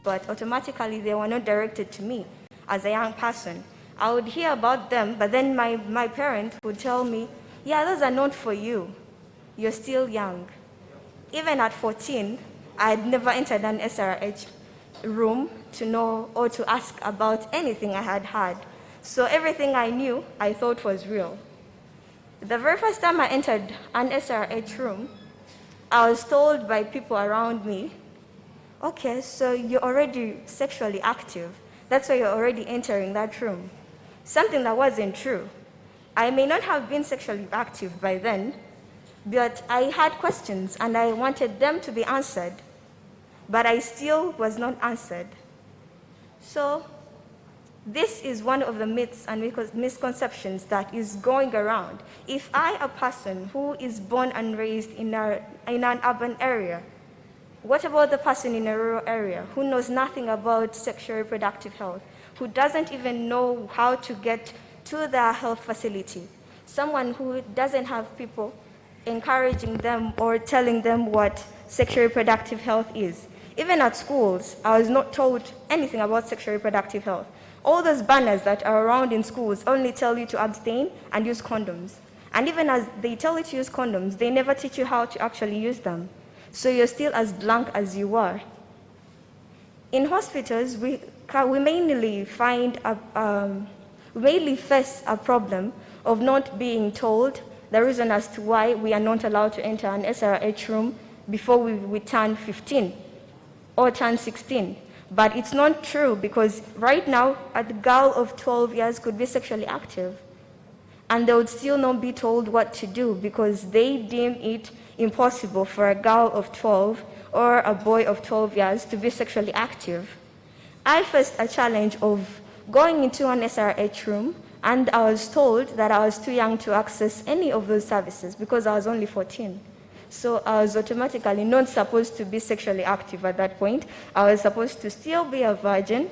but automatically they were not directed to me as a young person. I would hear about them, but then my parent would tell me, yeah, those are not for you. You're still young. Even at 14, I had never entered an SRH room to know or to ask about anything I had had. So everything I knew, I thought was real. The very first time I entered an SRH room, I was told by people around me, okay, so you're already sexually active. That's why you're already entering that room. Something that wasn't true. I may not have been sexually active by then, but I had questions and I wanted them to be answered, but I still was not answered. So this is one of the myths and misconceptions that is going around. If I, a person who is born and raised in an urban area, what about the person in a rural area who knows nothing about sexual reproductive health, who doesn't even know how to get to their health facility, someone who doesn't have people encouraging them or telling them what sexual reproductive health is? Even at schools, I was not told anything about sexual reproductive health. All those banners that are around in schools only tell you to abstain and use condoms. And even as they tell you to use condoms, they never teach you how to actually use them. So you're still as blank as you were. In hospitals, we mainly face a problem of not being told the reason as to why we are not allowed to enter an SRH room before we turn 15 or turn 16. But it's not true, because right now, a girl of 12 years could be sexually active, and they would still not be told what to do because they deem it impossible for a girl of 12 or a boy of 12 years to be sexually active. I faced a challenge of going into an SRH room, and I was told that I was too young to access any of those services because I was only 14. So I was automatically not supposed to be sexually active at that point. I was supposed to still be a virgin,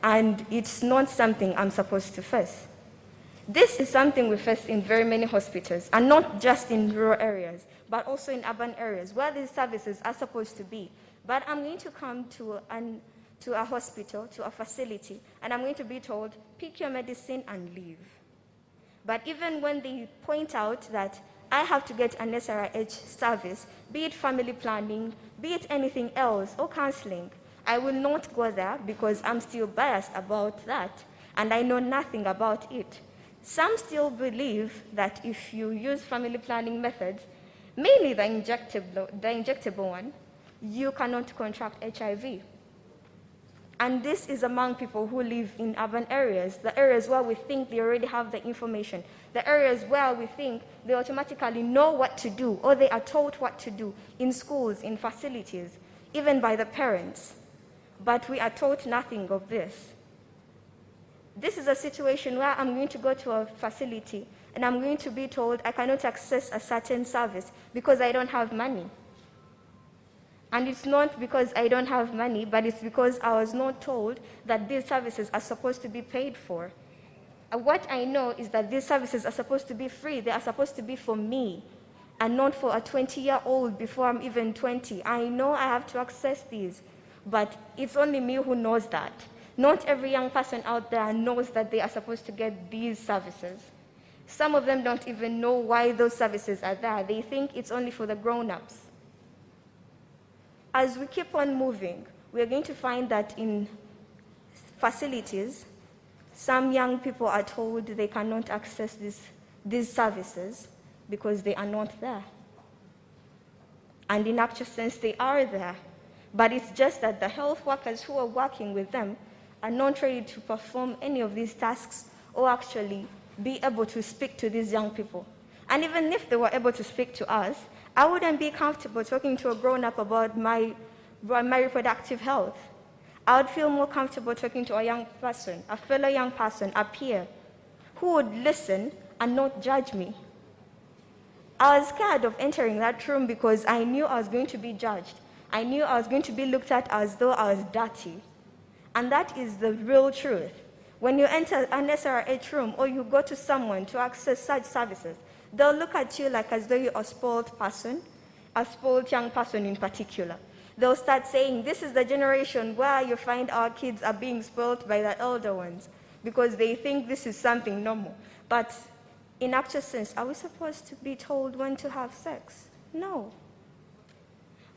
and it's not something I'm supposed to face. This is something we face in very many hospitals, and not just in rural areas, but also in urban areas where these services are supposed to be. But I'm going to come to a hospital, to a facility, and I'm going to be told, pick your medicine and leave. But even when they point out that I have to get an SRH service, be it family planning, be it anything else, or counseling, I will not go there because I'm still biased about that, and I know nothing about it. Some still believe that if you use family planning methods, mainly the injectable one, you cannot contract HIV. And this is among people who live in urban areas, the areas where we think they already have the information, the areas where we think they automatically know what to do, or they are taught what to do in schools, in facilities, even by the parents. But we are taught nothing of this. This is a situation where I'm going to go to a facility and I'm going to be told I cannot access a certain service because I don't have money. And it's not because I don't have money, but it's because I was not told that these services are supposed to be paid for. What I know is that these services are supposed to be free. They are supposed to be for me and not for a 20-year-old before I'm even 20. I know I have to access these, but it's only me who knows that. Not every young person out there knows that they are supposed to get these services. Some of them don't even know why those services are there. They think it's only for the grown-ups. As we keep on moving, we're going to find that in facilities, some young people are told they cannot access these services because they are not there. And in actual sense, they are there. But it's just that the health workers who are working with them are not ready to perform any of these tasks or actually be able to speak to these young people. And even if they were able to speak to us, I wouldn't be comfortable talking to a grown-up about my reproductive health. I would feel more comfortable talking to a young person, a fellow young person, a peer, who would listen and not judge me. I was scared of entering that room because I knew I was going to be judged. I knew I was going to be looked at as though I was dirty. And that is the real truth. When you enter an SRH room or you go to someone to access such services, they'll look at you like as though you're a spoiled person, a spoiled young person in particular. They'll start saying, this is the generation where you find our kids are being spoiled by the elder ones because they think this is something normal. But in actual sense, are we supposed to be told when to have sex? No.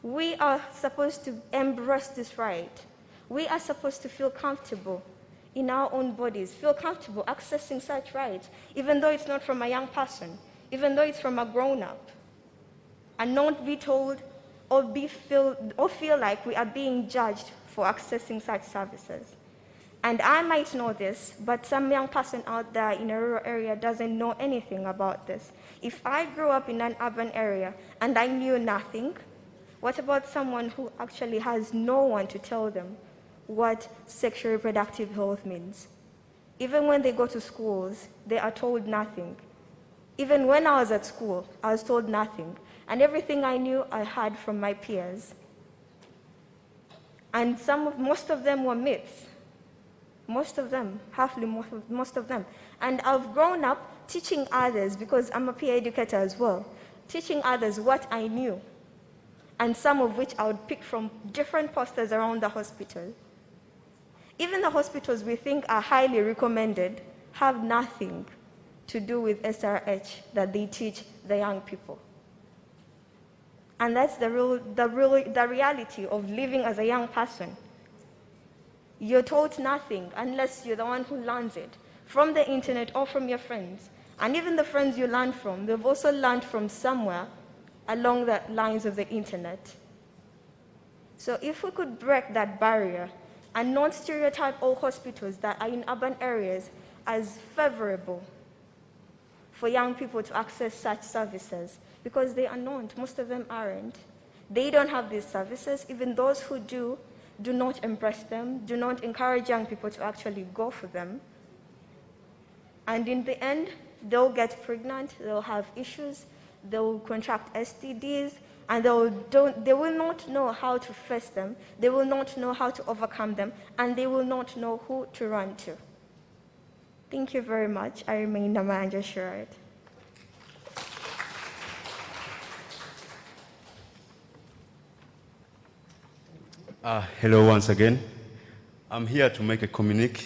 We are supposed to embrace this right. We are supposed to feel comfortable in our own bodies, feel comfortable accessing such rights, even though it's not from a young person, even though it's from a grown-up, and not be told or feel like we are being judged for accessing such services. And I might know this, but some young person out there in a rural area doesn't know anything about this. If I grew up in an urban area and I knew nothing, what about someone who actually has no one to tell them what sexual reproductive health means? Even when they go to schools, they are told nothing. Even when I was at school, I was told nothing. And everything I knew, I heard from my peers. And most of them were myths. Most of them, most of them. And I've grown up teaching others, because I'm a peer educator as well, teaching others what I knew, and some of which I would pick from different posters around the hospital. Even the hospitals we think are highly recommended have nothing to do with SRH that they teach the young people. And that's the reality of living as a young person. You're taught nothing unless you're the one who learns it from the internet or from your friends. And even the friends you learn from, they've also learned from somewhere along the lines of the internet. So if we could break that barrier and not stereotype all hospitals that are in urban areas as favorable for young people to access such services, because they are not, most of them aren't. They don't have these services. Even those who do not embrace them, do not encourage young people to actually go for them. And in the end, they'll get pregnant, they'll have issues, they'll contract STDs, and they will not know how to face them, they will not know how to overcome them, and they will not know who to run to. Thank you very much. I remain Namanja Sherrod. Hello once again. I'm here to make a communique.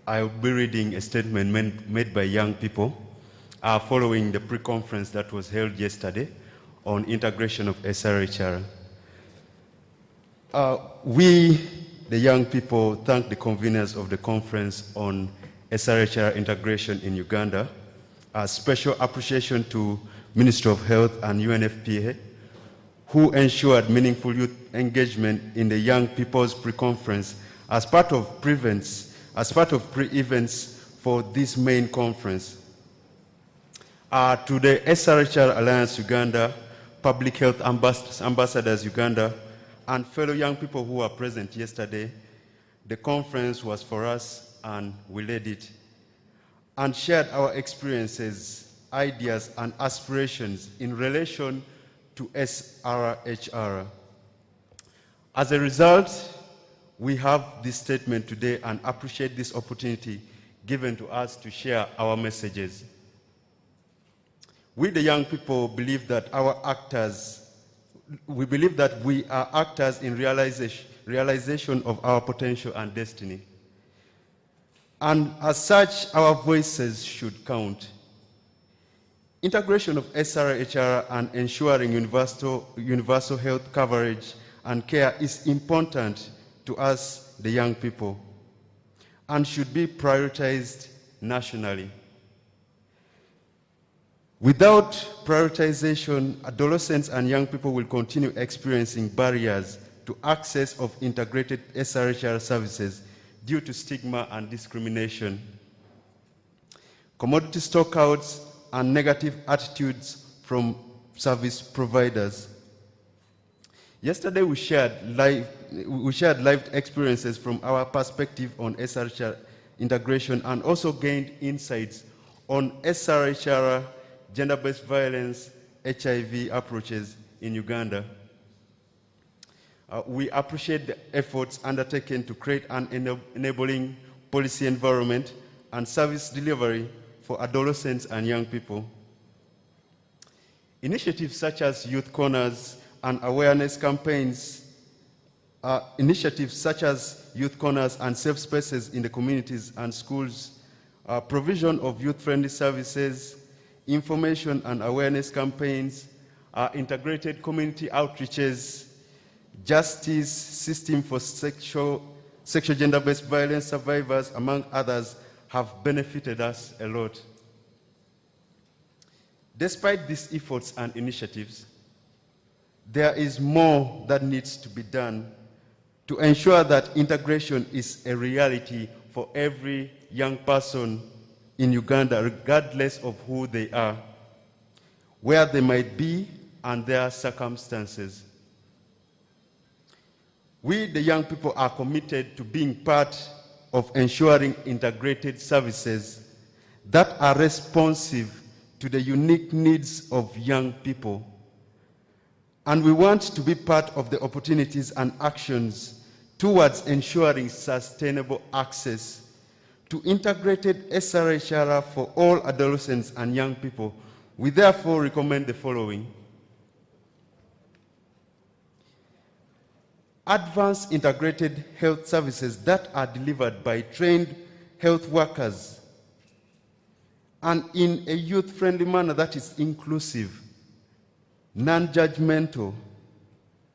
I'll be reading a statement made by young people following the pre-conference that was held yesterday on integration of SRHR. We, the young people, thank the conveners of the conference on SRHR integration in Uganda. A special appreciation to Ministry of Health and UNFPA, who ensured meaningful youth engagement in the young people's pre-conference as part of pre-events for this main conference. To the SRHR Alliance Uganda, Public Health Ambassadors Uganda, and fellow young people who were present yesterday, the conference was for us and we led it and shared our experiences, ideas, and aspirations in relation to SRHR. As a result, we have this statement today and appreciate this opportunity given to us to share our messages. We, the young people, believe that we are actors in realization of our potential and destiny. And as such, our voices should count. Integration of SRHR and ensuring universal health coverage and care is important to us, the young people, and should be prioritized nationally. Without prioritization, adolescents and young people will continue experiencing barriers to access of integrated SRHR services due to stigma and discrimination. Commodity stockouts and negative attitudes from service providers. Yesterday we shared live experiences from our perspective on SRHR integration and also gained insights on SRHR, gender-based violence, HIV approaches in Uganda. We appreciate the efforts undertaken to create an enabling policy environment and service delivery for adolescents and young people. Initiatives such as youth corners and awareness campaigns Initiatives such as youth corners and safe spaces in the communities and schools, provision of youth-friendly services, information and awareness campaigns, integrated community outreaches, justice system for sexual gender-based violence survivors, among others, have benefited us a lot. Despite these efforts and initiatives, there is more that needs to be done to ensure that integration is a reality for every young person in Uganda, regardless of who they are, where they might be, and their circumstances. We, the young people, are committed to being part of ensuring integrated services that are responsive to the unique needs of young people. And we want to be part of the opportunities and actions towards ensuring sustainable access to integrated SRHR for all adolescents and young people. We therefore recommend the following. Advanced integrated health services that are delivered by trained health workers and in a youth-friendly manner that is inclusive, non-judgmental,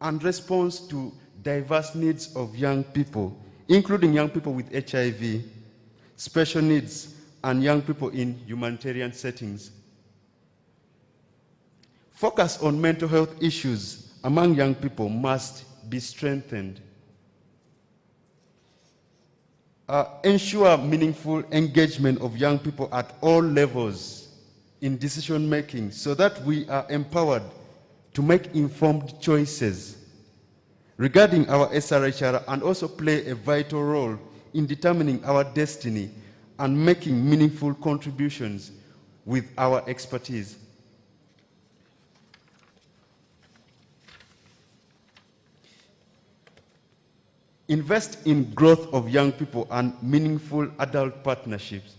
and responds to diverse needs of young people, including young people with HIV, special needs, and young people in humanitarian settings. Focus on mental health issues among young people must be strengthened. Ensure meaningful engagement of young people at all levels in decision making so that we are empowered to make informed choices regarding our SRHR and also play a vital role in determining our destiny and making meaningful contributions with our expertise. Invest in growth of young people and meaningful adult partnerships.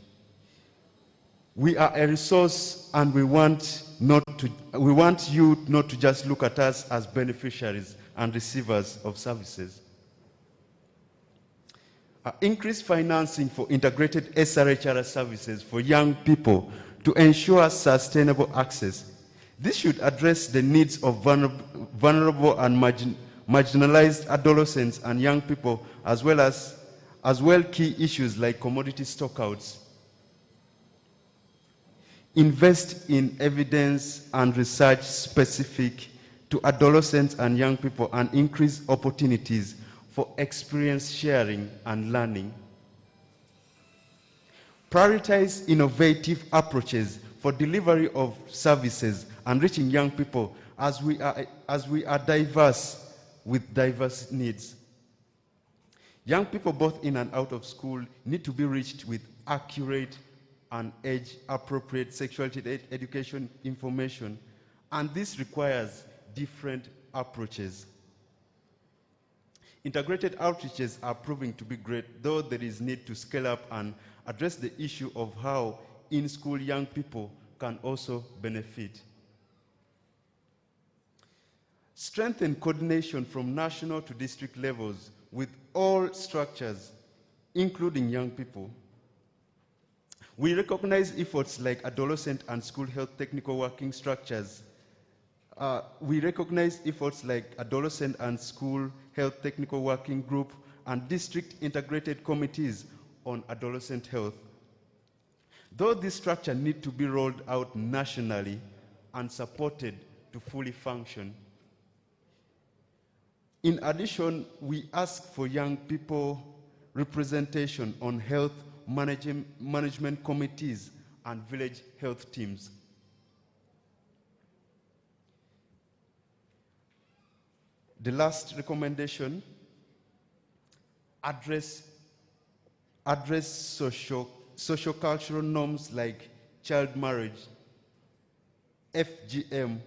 We are a resource and we want you not to just look at us as beneficiaries and receivers of services. Increase financing for integrated SRHR services for young people to ensure sustainable access. This should address the needs of vulnerable and marginalized adolescents and young people, as well key issues like commodity stockouts. Invest in evidence and research specific to adolescents and young people and increase opportunities for experience sharing and learning. Prioritize innovative approaches for delivery of services and reaching young people as we are diverse with diverse needs. Young people both in and out of school need to be reached with accurate and age-appropriate sexuality education information, and this requires different approaches. Integrated outreaches are proving to be great, though there is need to scale up and address the issue of how in-school young people can also benefit. Strengthen coordination from national to district levels with all structures, including young people. We recognize efforts like adolescent and school health technical working structures. We recognize efforts like adolescent and school health technical working group and district integrated committees on adolescent health. Though this structure needs to be rolled out nationally and supported to fully function. In addition, we ask for young people representation on health management committees and village health teams. The last recommendation, address socio-cultural norms like child marriage, FGM,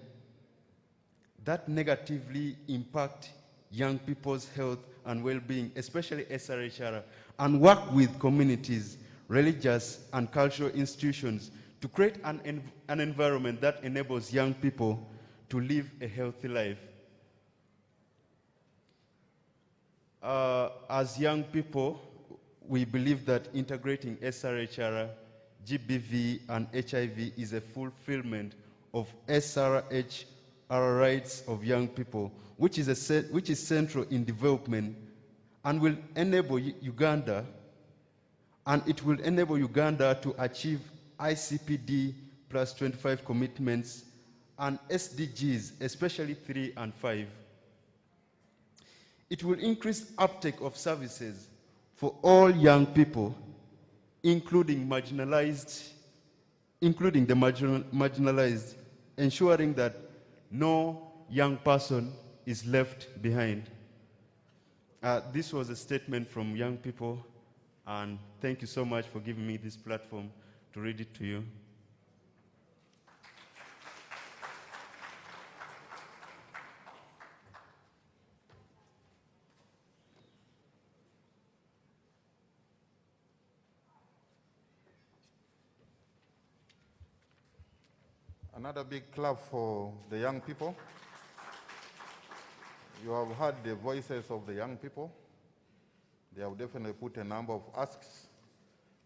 that negatively impact young people's health and well-being, especially SRHR, and work with communities, religious and cultural institutions to create an environment that enables young people to live a healthy life. As young people, we believe that integrating SRHR, GBV, and HIV is a fulfillment of SRHR rights of young people, which is central in development and will enable Uganda, and it will enable Uganda to achieve ICPD plus 25 commitments and SDGs, especially 3 and 5. It will increase uptake of services for all young people, including the marginalized, ensuring that no young person is left behind. This was a statement from young people, and thank you so much for giving me this platform to read it to you. Another big clap for the young people. You have heard the voices of the young people. They have definitely put a number of asks,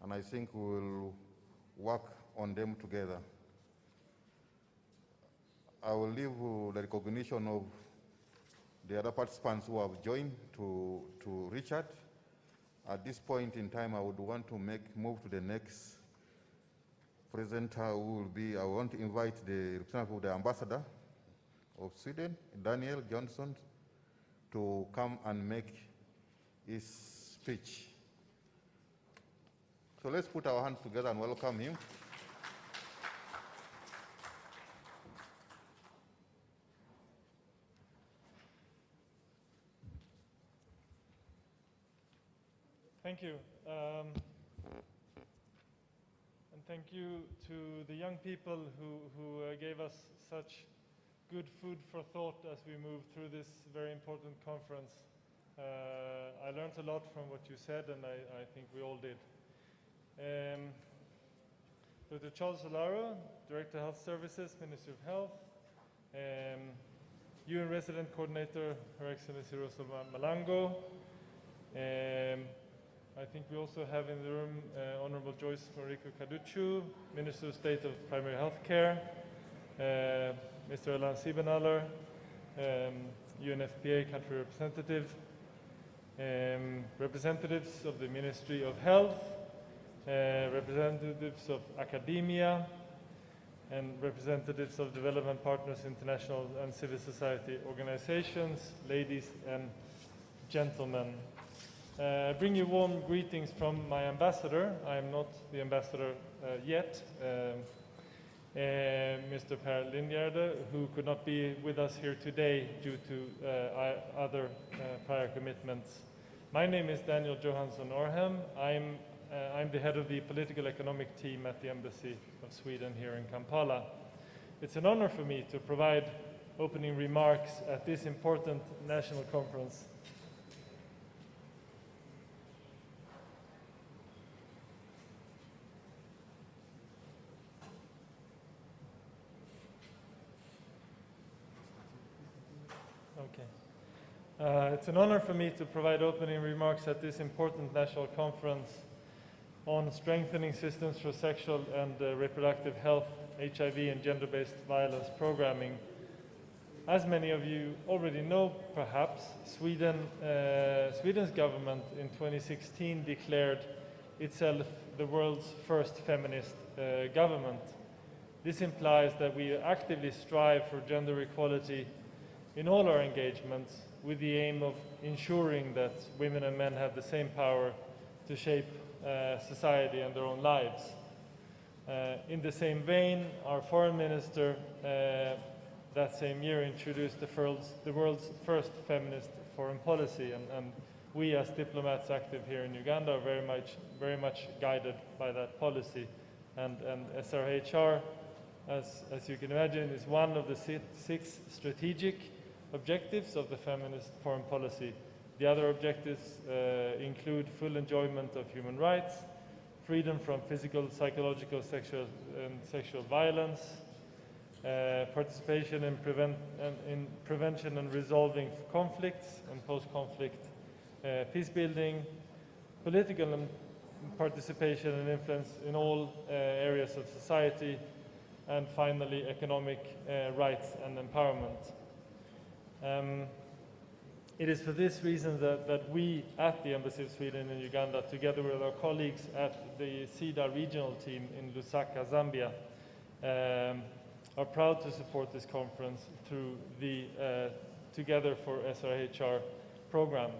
and I think we will work on them together. I will leave the recognition of the other participants who have joined to Richard. At this point in time, I would want to move to the next presenter, who will be, I want to invite the representative of the ambassador of Sweden, Daniel Johnson, to come and make his speech. So let's put our hands together and welcome him. Thank you. And thank you to the young people who gave us such good food for thought as we move through this very important conference. I learned a lot from what you said, and I think we all did. Dr. Charles Solaro, Director of Health Services, Ministry of Health, UN Resident Coordinator, Her Excellency Rosa Malango. I think we also have in the room Honorable Joyce Moriko Kaduchu, Minister of State of Primary Health Care, Mr. Alan Siebenaler, UNFPA Country Representative, representatives of the Ministry of Health, representatives of academia, and representatives of development partners, international and civil society organizations, ladies and gentlemen. I bring you warm greetings from my ambassador. I am not the ambassador yet, Mr. Per Lindgärde, who could not be with us here today due to other prior commitments. My name is Daniel Johansson Orhem. I'm the head of the political economic team at the Embassy of Sweden here in Kampala. It's an honor for me to provide opening remarks at this important national conference. Okay. It's an honor for me to provide opening remarks at this important national conference on strengthening systems for sexual and reproductive health, HIV and gender-based violence programming. As many of you already know, perhaps, Sweden's government in 2016 declared itself the world's first feminist government. This implies that we actively strive for gender equality in all our engagements, with the aim of ensuring that women and men have the same power to shape society and their own lives. In the same vein, our foreign minister that same year introduced the world's first feminist foreign policy, and we as diplomats active here in Uganda are very much guided by that policy. And SRHR, as you can imagine, is one of the six strategic objectives of the feminist foreign policy. The other objectives include full enjoyment of human rights, freedom from physical, psychological, sexual violence, participation in prevention and resolving conflicts and post-conflict peace building, political participation and influence in all areas of society, and finally economic rights and empowerment. It is for this reason that we at the Embassy of Sweden in Uganda, together with our colleagues at the SIDA regional team in Lusaka, Zambia, are proud to support this conference through the Together for SRHR program.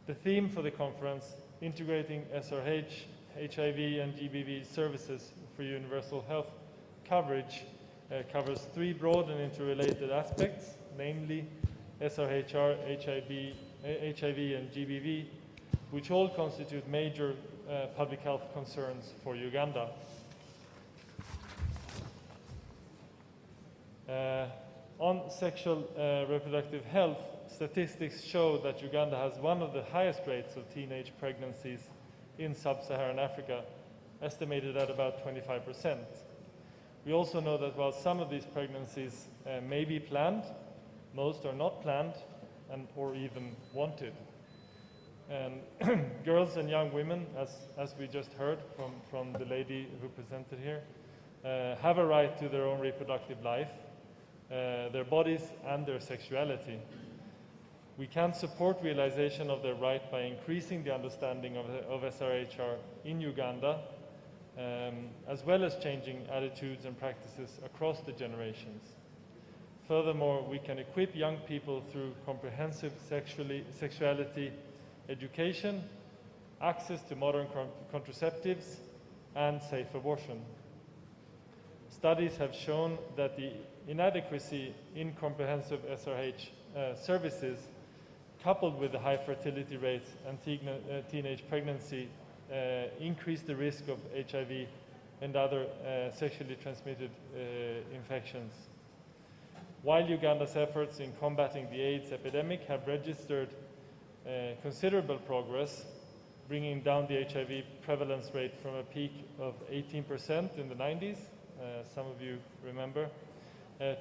The theme for the conference, integrating SRH, HIV and GBV services for universal health coverage, covers three broad and interrelated aspects, namely SRHR, HIV and GBV, which all constitute major public health concerns for Uganda. On sexual reproductive health, statistics show that Uganda has one of the highest rates of teenage pregnancies in sub-Saharan Africa, estimated at about 25%. We also know that while some of these pregnancies may be planned, most are not planned or even wanted. And girls and young women, as we just heard from the lady who presented here, have a right to their own reproductive life, their bodies and their sexuality. We can support realization of their right by increasing the understanding of SRHR in Uganda, as well as changing attitudes and practices across the generations. Furthermore, we can equip young people through comprehensive sexuality education, access to modern contraceptives, and safe abortion. Studies have shown that the inadequacy in comprehensive SRH services, coupled with the high fertility rates and teenage pregnancy, increase the risk of HIV and other sexually transmitted infections. While Uganda's efforts in combating the AIDS epidemic have registered considerable progress, bringing down the HIV prevalence rate from a peak of 18% in the 90s, some of you remember,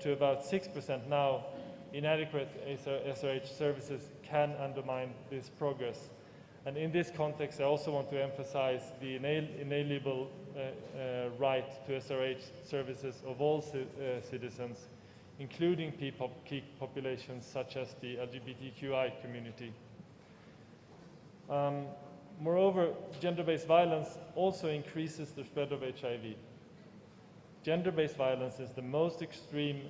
to about 6% now, inadequate SRH services can undermine this progress. And in this context, I also want to emphasize the inalienable right to SRH services of all citizens, including key populations such as the LGBTQI community. Moreover, gender-based violence also increases the spread of HIV. Gender-based violence is the most extreme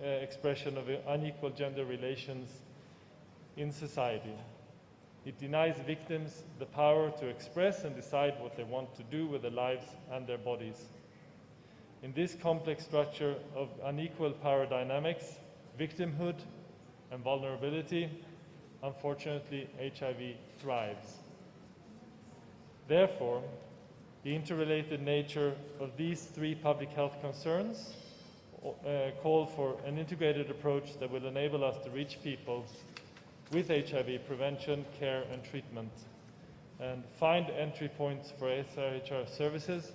expression of unequal gender relations in society. It denies victims the power to express and decide what they want to do with their lives and their bodies. In this complex structure of unequal power dynamics, victimhood and vulnerability, unfortunately, HIV thrives. Therefore, the interrelated nature of these three public health concerns call for an integrated approach that will enable us to reach people with HIV prevention, care and treatment, and find entry points for SRHR services,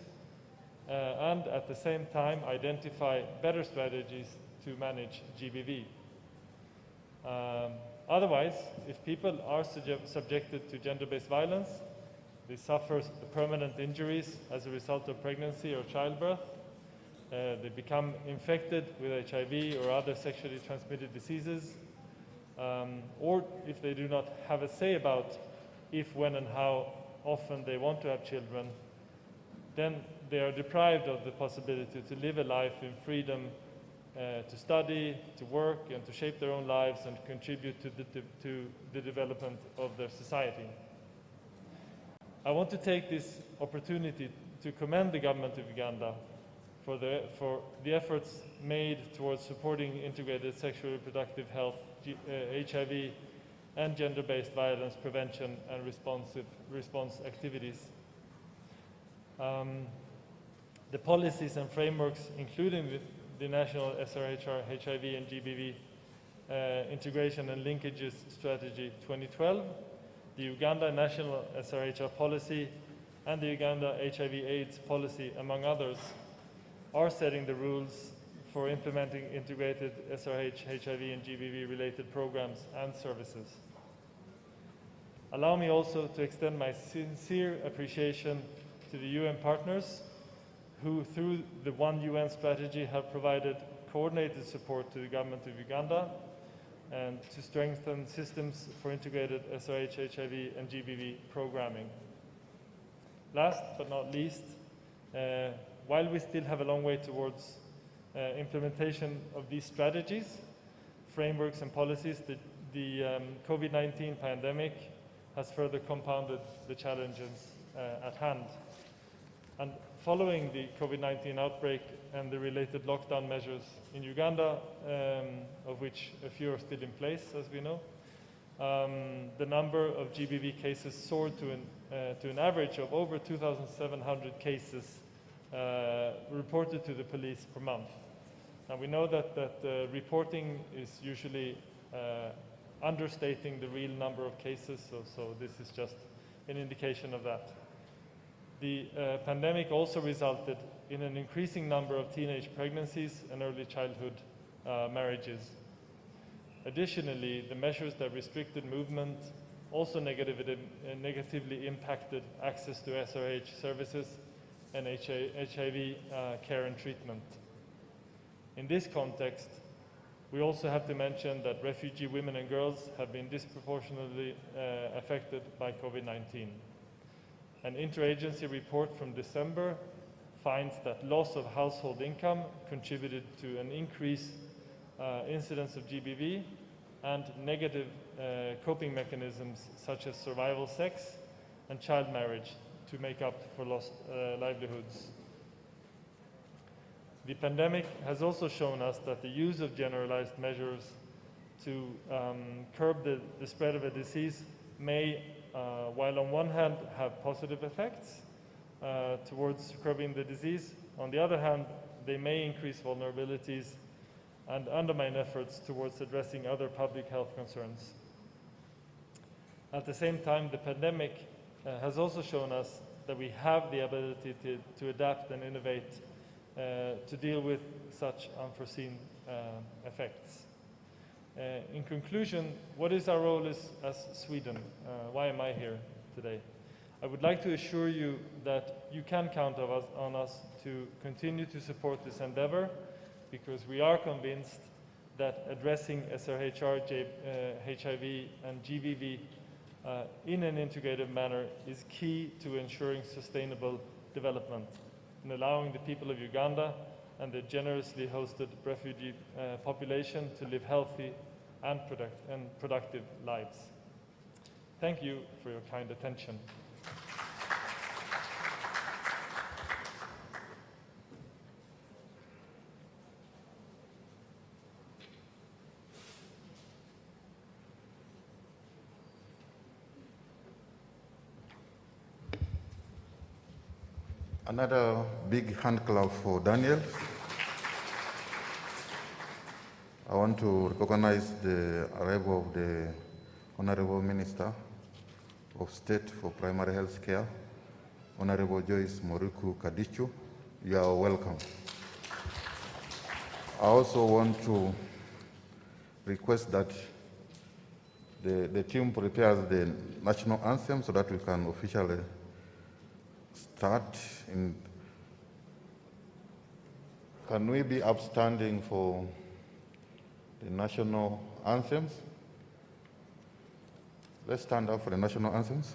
and at the same time identify better strategies to manage GBV. Otherwise, if people are subjected to gender-based violence, they suffer permanent injuries as a result of pregnancy or childbirth, they become infected with HIV or other sexually transmitted diseases, or if they do not have a say about if, when and how often they want to have children, then they are deprived of the possibility to live a life in freedom, to study, to work, and to shape their own lives and contribute to the development of their society. I want to take this opportunity to commend the government of Uganda for the efforts made towards supporting integrated sexual reproductive health, HIV, and gender-based violence prevention and response activities. The policies and frameworks, including the National SRHR, HIV, and GBV Integration and Linkages Strategy 2012, the Uganda National SRHR Policy, and the Uganda HIV/AIDS Policy, among others, are setting the rules for implementing integrated SRH, HIV, and GBV-related programs and services. Allow me also to extend my sincere appreciation to the UN partners who, through the One UN strategy, have provided coordinated support to the government of Uganda and to strengthen systems for integrated SRH, HIV and GBV programming. Last but not least, while we still have a long way towards implementation of these strategies, frameworks and policies, the COVID-19 pandemic has further compounded the challenges at hand. And following the COVID-19 outbreak and the related lockdown measures in Uganda, of which a few are still in place, as we know, the number of GBV cases soared to an average of over 2,700 cases reported to the police per month. Now we know that reporting is usually understating the real number of cases, so this is just an indication of that. The pandemic also resulted in an increasing number of teenage pregnancies and early childhood marriages. Additionally, the measures that restricted movement also negatively impacted access to SRH services and HIV care and treatment. In this context, we also have to mention that refugee women and girls have been disproportionately affected by COVID-19. An interagency report from December finds that loss of household income contributed to an increased incidence of GBV and negative coping mechanisms such as survival sex and child marriage to make up for lost livelihoods. The pandemic has also shown us that the use of generalized measures to curb the spread of a disease may, while on one hand have positive effects towards curbing the disease, on the other hand, they may increase vulnerabilities and undermine efforts towards addressing other public health concerns. At the same time, the pandemic has also shown us that we have the ability to adapt and innovate to deal with such unforeseen effects. In conclusion, what is our role as Sweden? Why am I here today? I would like to assure you that you can count on us to continue to support this endeavor, because we are convinced that addressing SRHR, HIV and GBV in an integrated manner is key to ensuring sustainable development and allowing the people of Uganda and the generously hosted refugee population to live healthy and productive lives. Thank you for your kind attention. Another big hand clap for Daniel. I want to recognize the arrival of the Honorable Minister of State for Primary Health Care, Honorable Joyce Moriku Kadichu. You are welcome. I also want to request that the team prepares the national anthem so that we can officially start. Can we be upstanding for the national anthems? Let's stand up for the national anthems.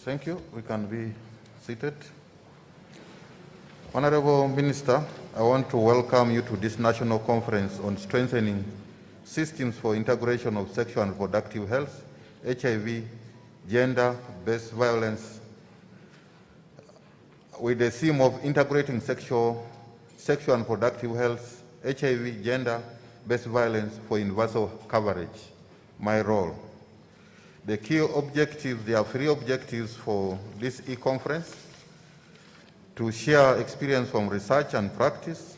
Thank you. We can be seated. Honorable Minister, I want to welcome you to this national conference on strengthening systems for integration of sexual and reproductive health, HIV, gender-based violence, with the theme of integrating sexual and reproductive health, HIV, gender-based violence for universal coverage. My role. The key objectives, there are 3 objectives for this e-conference: to share experience from research and practice,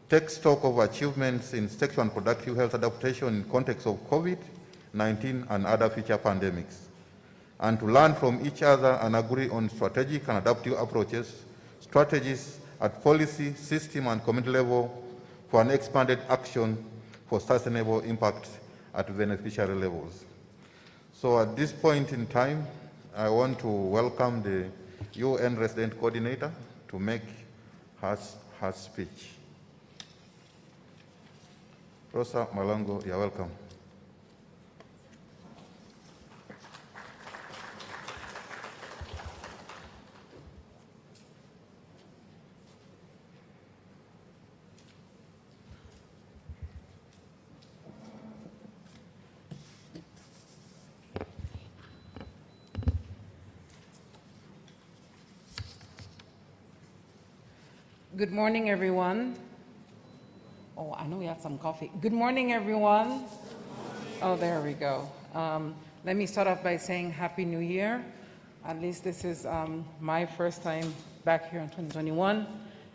take stock of achievements in sexual and reproductive health adaptation in context of COVID-19 and other future pandemics, and to learn from each other and agree on strategic and adaptive approaches, strategies at policy, system, and community level for an expanded action for sustainable impact at beneficiary levels. So at this point in time, I want to welcome the UN Resident Coordinator to make her speech. Rosa Malongo, you're welcome. Good morning, everyone. Oh, I know we have some coffee. Good morning, everyone. Oh, there we go. Let me start off by saying Happy New Year. At least this is my first time back here in 2021.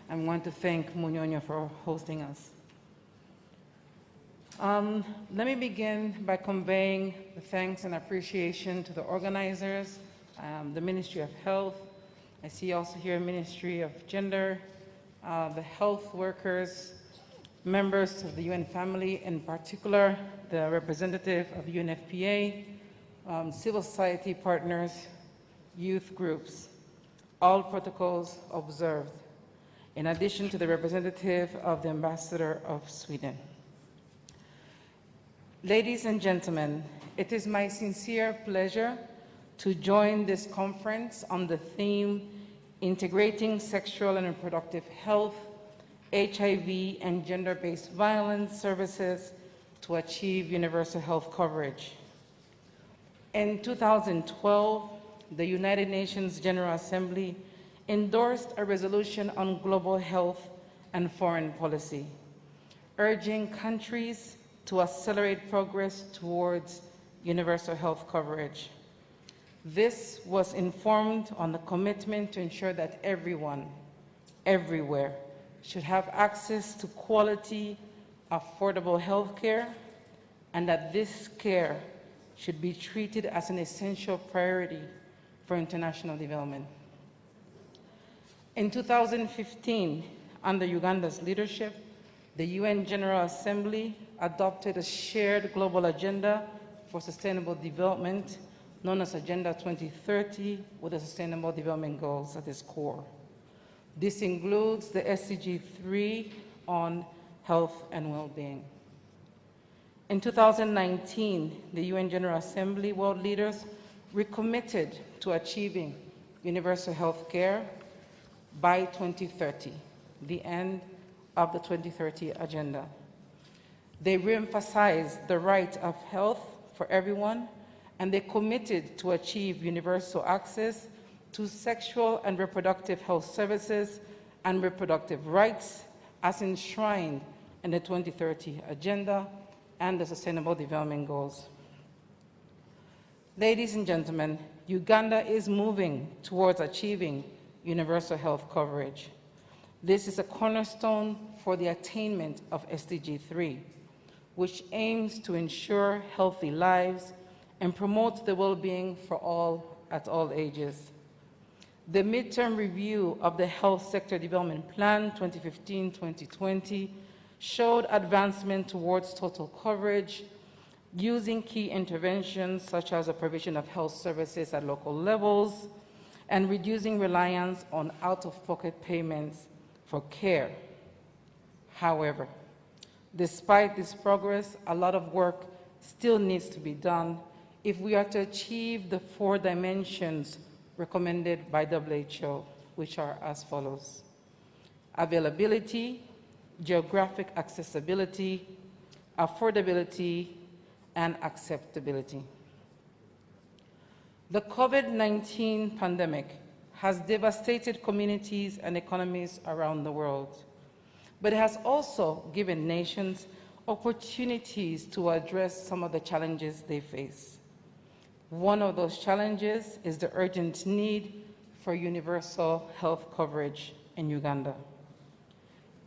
I want to thank Munyonyo for hosting us. Let me begin by conveying the thanks and appreciation to the organizers, the Ministry of Health. I see also here Ministry of Gender, the health workers, members of the UN family, in particular, the representative of the UNFPA, civil society partners, youth groups, all protocols observed, in addition to the representative of the ambassador of Sweden. Ladies and gentlemen, it is my sincere pleasure to join this conference on the theme Integrating Sexual and Reproductive Health, HIV, and Gender-Based Violence Services to Achieve Universal Health Coverage. In 2012, the United Nations General Assembly endorsed a resolution on global health and foreign policy, urging countries to accelerate progress towards universal health coverage. This was informed on the commitment to ensure that everyone, everywhere, should have access to quality, affordable health care, and that this care should be treated as an essential priority for international development. In 2015, under Uganda's leadership, the UN General Assembly adopted a shared global agenda for sustainable development known as Agenda 2030, with the Sustainable Development Goals at its core. This includes the SDG 3 on health and well-being. In 2019, the UN General Assembly world leaders recommitted to achieving universal health care by 2030, the end of the 2030 Agenda. They reemphasized the right of health for everyone, and they committed to achieve universal access to sexual and reproductive health services and reproductive rights as enshrined in the 2030 Agenda and the Sustainable Development Goals. Ladies and gentlemen, Uganda is moving towards achieving universal health coverage. This is a cornerstone for the attainment of SDG 3, which aims to ensure healthy lives and promote the well-being for all at all ages. The midterm review of the Health Sector Development Plan 2015-2020 showed advancement towards total coverage using key interventions such as the provision of health services at local levels and reducing reliance on out-of-pocket payments for care. However, despite this progress, a lot of work still needs to be done if we are to achieve the 4 dimensions recommended by WHO, which are as follows: availability, geographic accessibility, affordability, and acceptability. The COVID-19 pandemic has devastated communities and economies around the world, but it has also given nations opportunities to address some of the challenges they face. One of those challenges is the urgent need for universal health coverage in Uganda.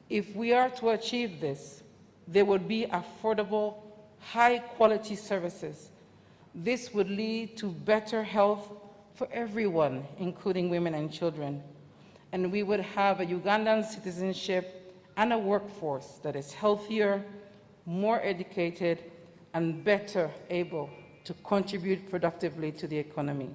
If we are to achieve this, there would be affordable, high-quality services. This would lead to better health for everyone, including women and children. And we would have a Ugandan citizenship and a workforce that is healthier, more educated, and better able to contribute productively to the economy.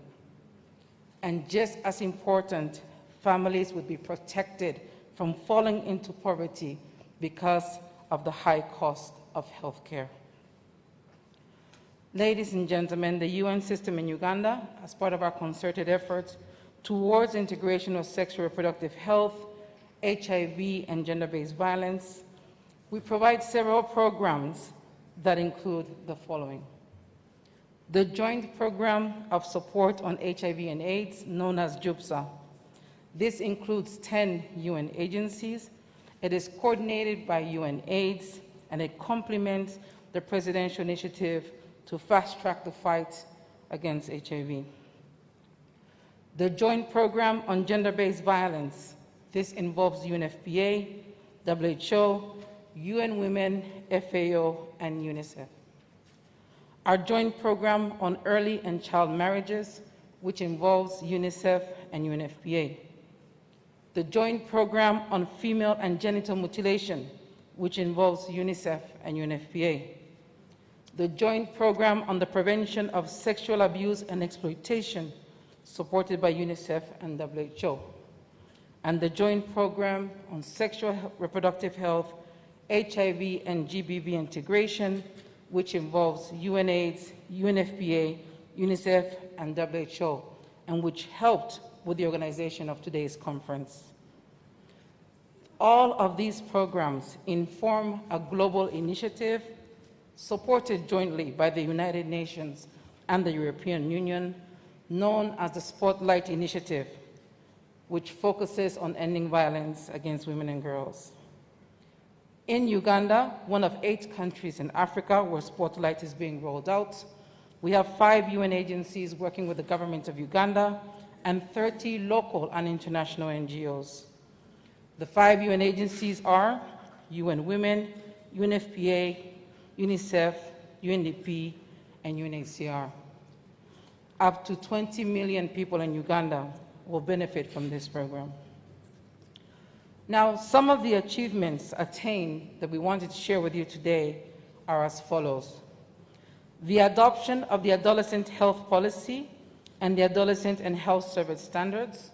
And just as important, families would be protected from falling into poverty because of the high cost of health care. Ladies and gentlemen, the UN system in Uganda, as part of our concerted efforts towards integration of sexual reproductive health, HIV, and gender-based violence, we provide several programs that include the following: the Joint Program of Support on HIV and AIDS, known as JUPSA. This includes 10 UN agencies. It is coordinated by UNAIDS, and it complements the Presidential Initiative to fast-track the fight against HIV. The Joint Program on Gender-Based Violence. This involves UNFPA, WHO, UN Women, FAO, and UNICEF. Our Joint Program on Early and Child Marriages, which involves UNICEF and UNFPA. The Joint Program on Female and Genital Mutilation, which involves UNICEF and UNFPA. The Joint Program on the Prevention of Sexual Abuse and Exploitation, supported by UNICEF and WHO. And the Joint Program on Sexual Reproductive Health, HIV and GBV integration, which involves UNAIDS, UNFPA, UNICEF, and WHO, and which helped with the organization of today's conference. All of these programs inform a global initiative supported jointly by the United Nations and the European Union, known as the Spotlight Initiative, which focuses on ending violence against women and girls. In Uganda, one of 8 countries in Africa where Spotlight is being rolled out, we have 5 UN agencies working with the government of Uganda and 30 local and international NGOs. The 5 UN agencies are UN Women, UNFPA, UNICEF, UNDP, and UNHCR. Up to 20 million people in Uganda will benefit from this program. Now, some of the achievements attained that we wanted to share with you today are as follows: the adoption of the Adolescent Health Policy and the Adolescent and Health Service Standards,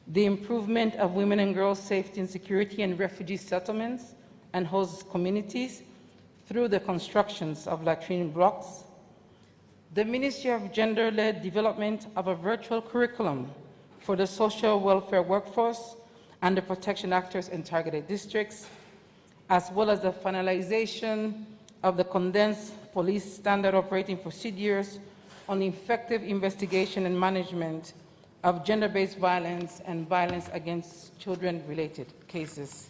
the improvement of women and girls' safety and security in refugee settlements and host communities through the constructions of latrine blocks, the Ministry of Gender-led development of a virtual curriculum for the social welfare workforce and the protection actors in targeted districts, as well as the finalization of the condensed police standard operating procedures on effective investigation and management of gender-based violence and violence against children-related cases.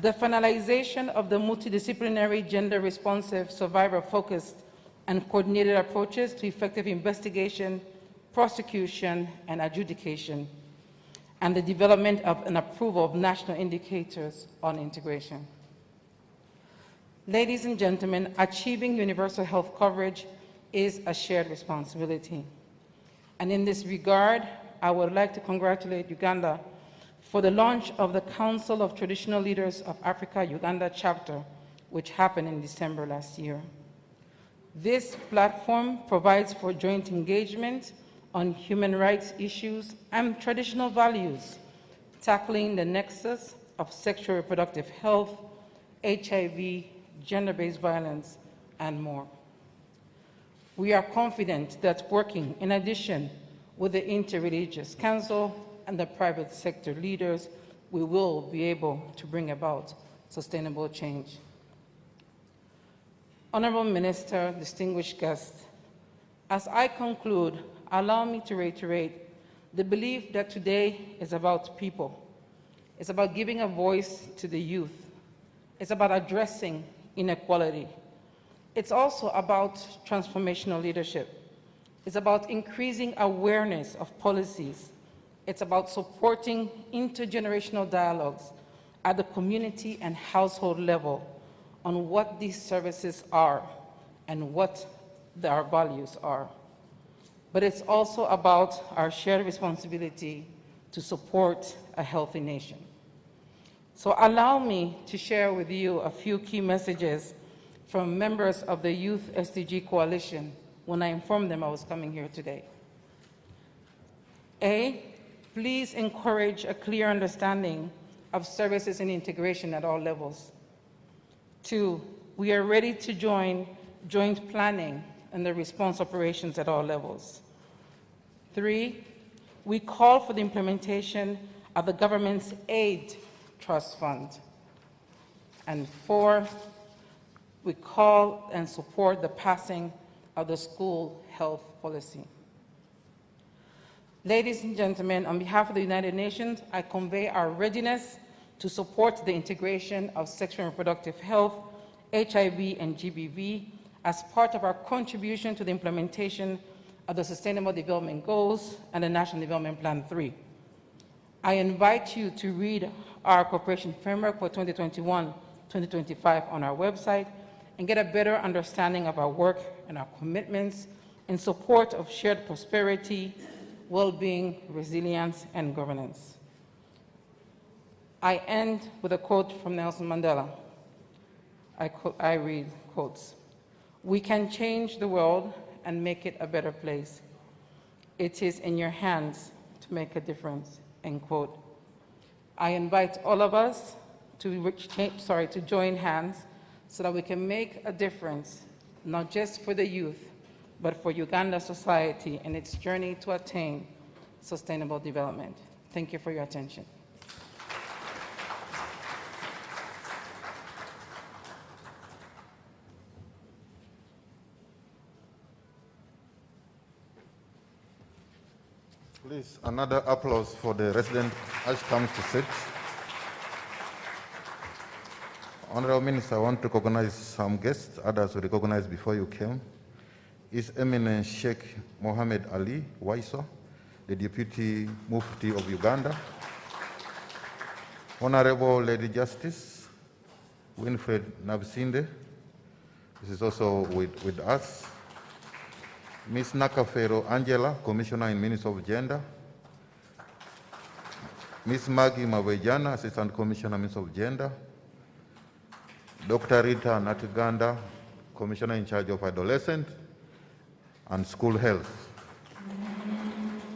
The finalization of the multidisciplinary, gender-responsive, survivor-focused, and coordinated approaches to effective investigation, prosecution, and adjudication, and the development of an approval of national indicators on integration. Ladies and gentlemen, achieving universal health coverage is a shared responsibility. And in this regard, I would like to congratulate Uganda for the launch of the Council of Traditional Leaders of Africa Uganda chapter, which happened in December last year. This platform provides for joint engagement on human rights issues and traditional values, tackling the nexus of sexual reproductive health, HIV, gender-based violence, and more. We are confident that working, in addition, with the Interreligious Council and the private sector leaders, we will be able to bring about sustainable change. Honorable Minister, distinguished guests, as I conclude, allow me to reiterate the belief that today is about people. It's about giving a voice to the youth. It's about addressing inequality. It's also about transformational leadership. It's about increasing awareness of policies. It's about supporting intergenerational dialogues at the community and household level on what these services are and what our values are. But it's also about our shared responsibility to support a healthy nation. So allow me to share with you a few key messages from members of the Youth SDG Coalition when I informed them I was coming here today. A, please encourage a clear understanding of services and integration at all levels. 2, we are ready to join joint planning and the response operations at all levels. 3, we call for the implementation of the government's aid trust fund. And 4, we call and support the passing of the school health policy. Ladies and gentlemen, on behalf of the United Nations, I convey our readiness to support the integration of sexual and reproductive health, HIV and GBV as part of our contribution to the implementation of the Sustainable Development Goals and the National Development Plan 3. I invite you to read our cooperation framework for 2021-2025 on our website and get a better understanding of our work and our commitments in support of shared prosperity, well-being, resilience, and governance. I end with a quote from Nelson Mandela. I read quotes. "We can change the world and make it a better place. It is in your hands to make a difference," end quote. I invite all of us to join hands so that we can make a difference, not just for the youth, but for Uganda society and its journey to attain sustainable development. Thank you for your attention. Please, another applause for the resident as she comes to sit. Honorable Minister, I want to recognize some guests, others were recognized before you came. His Eminence Sheikh Mohammed Ali Waiso, the Deputy Mufti of Uganda. Honorable Lady Justice Winfred Nabisinde, this is also with us. Ms. Nakafero Angela, Commissioner in Ministry of Gender. Ms. Maggie Mawejana, Assistant Commissioner, Ministry of Gender. Dr. Rita Natiganda, Commissioner in charge of Adolescent and School Health.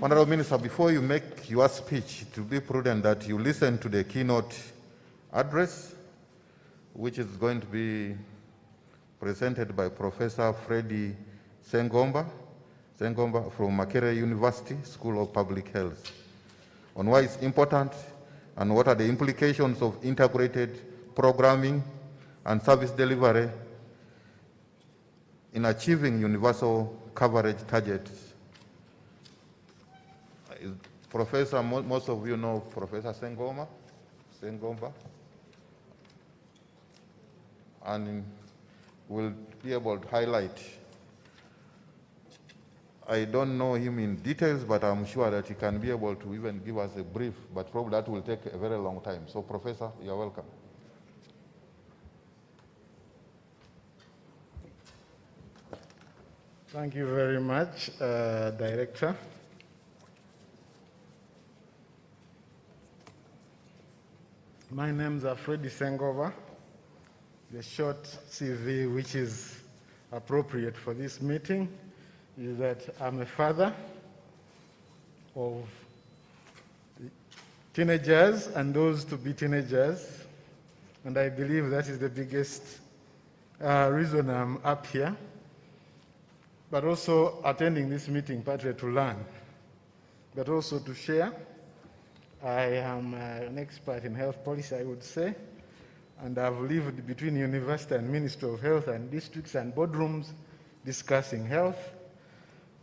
Honorable Minister, before you make your speech, it will be prudent that you listen to the keynote address, which is going to be presented by Professor Freddie Sengomba from Makerere University School of Public Health, on why it's important and what are the implications of integrated programming and service delivery in achieving universal coverage targets. Professor, most of you know Professor Sengomba, and will be able to highlight. I don't know him in details, but I'm sure that he can be able to even give us a brief, but probably that will take a very long time. So, Professor, you're welcome. Thank you very much, Director. My name is Freddie Sengova. The short CV, which is appropriate for this meeting, is that I'm a father of teenagers and those to be teenagers, and I believe that is the biggest reason I'm up here, but also attending this meeting partly to learn. but also to share. I am an expert in health policy, I would say, and I've lived between university and Ministry of Health and districts and boardrooms discussing health,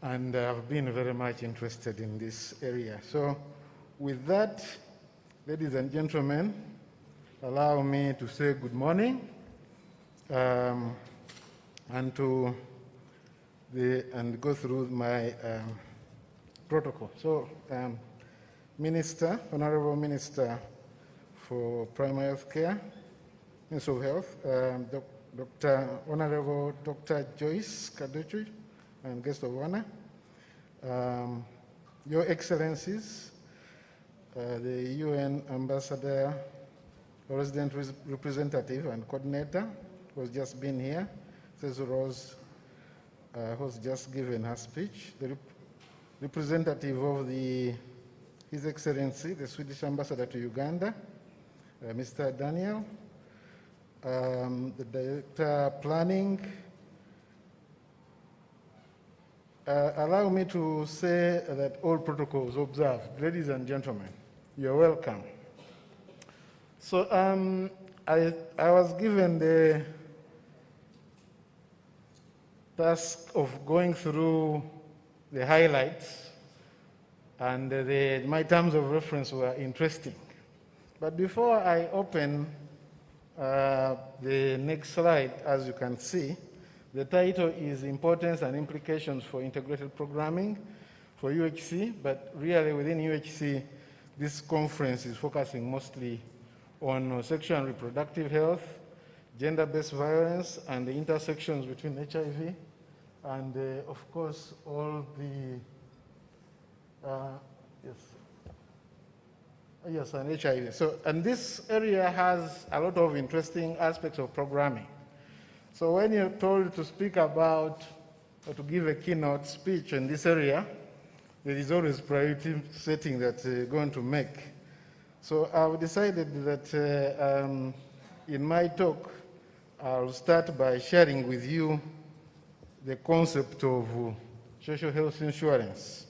and I've been very much interested in this area. So with that, ladies and gentlemen, allow me to say good morning and go through my protocol. So, Minister, Honorable Minister for Primary Health Care, Minister of Health, Honorable Dr. Joyce Kadochu, and guest of honor, Your Excellencies, the UN Ambassador, Resident Representative and Coordinator, who has just been here, Cecil Rose, who's just given her speech, the representative of His Excellency, the Swedish Ambassador to Uganda, Mr. Daniel, the Director Planning. Allow me to say that all protocols observed. Ladies and gentlemen, you're welcome. So I was given the task of going through the highlights, and my terms of reference were interesting. But before I open the next slide, as you can see, the title is Importance and Implications for Integrated Programming for UHC, but really within UHC, this conference is focusing mostly on sexual and reproductive health, gender-based violence, and the intersections between HIV, and of course, all the, yes, and HIV. So, and this area has a lot of interesting aspects of programming. So when you're told to speak about, or to give a keynote speech in this area, there is always priority setting that you're going to make. So I've decided that in my talk, I'll start by sharing with you the concept of social health insurance.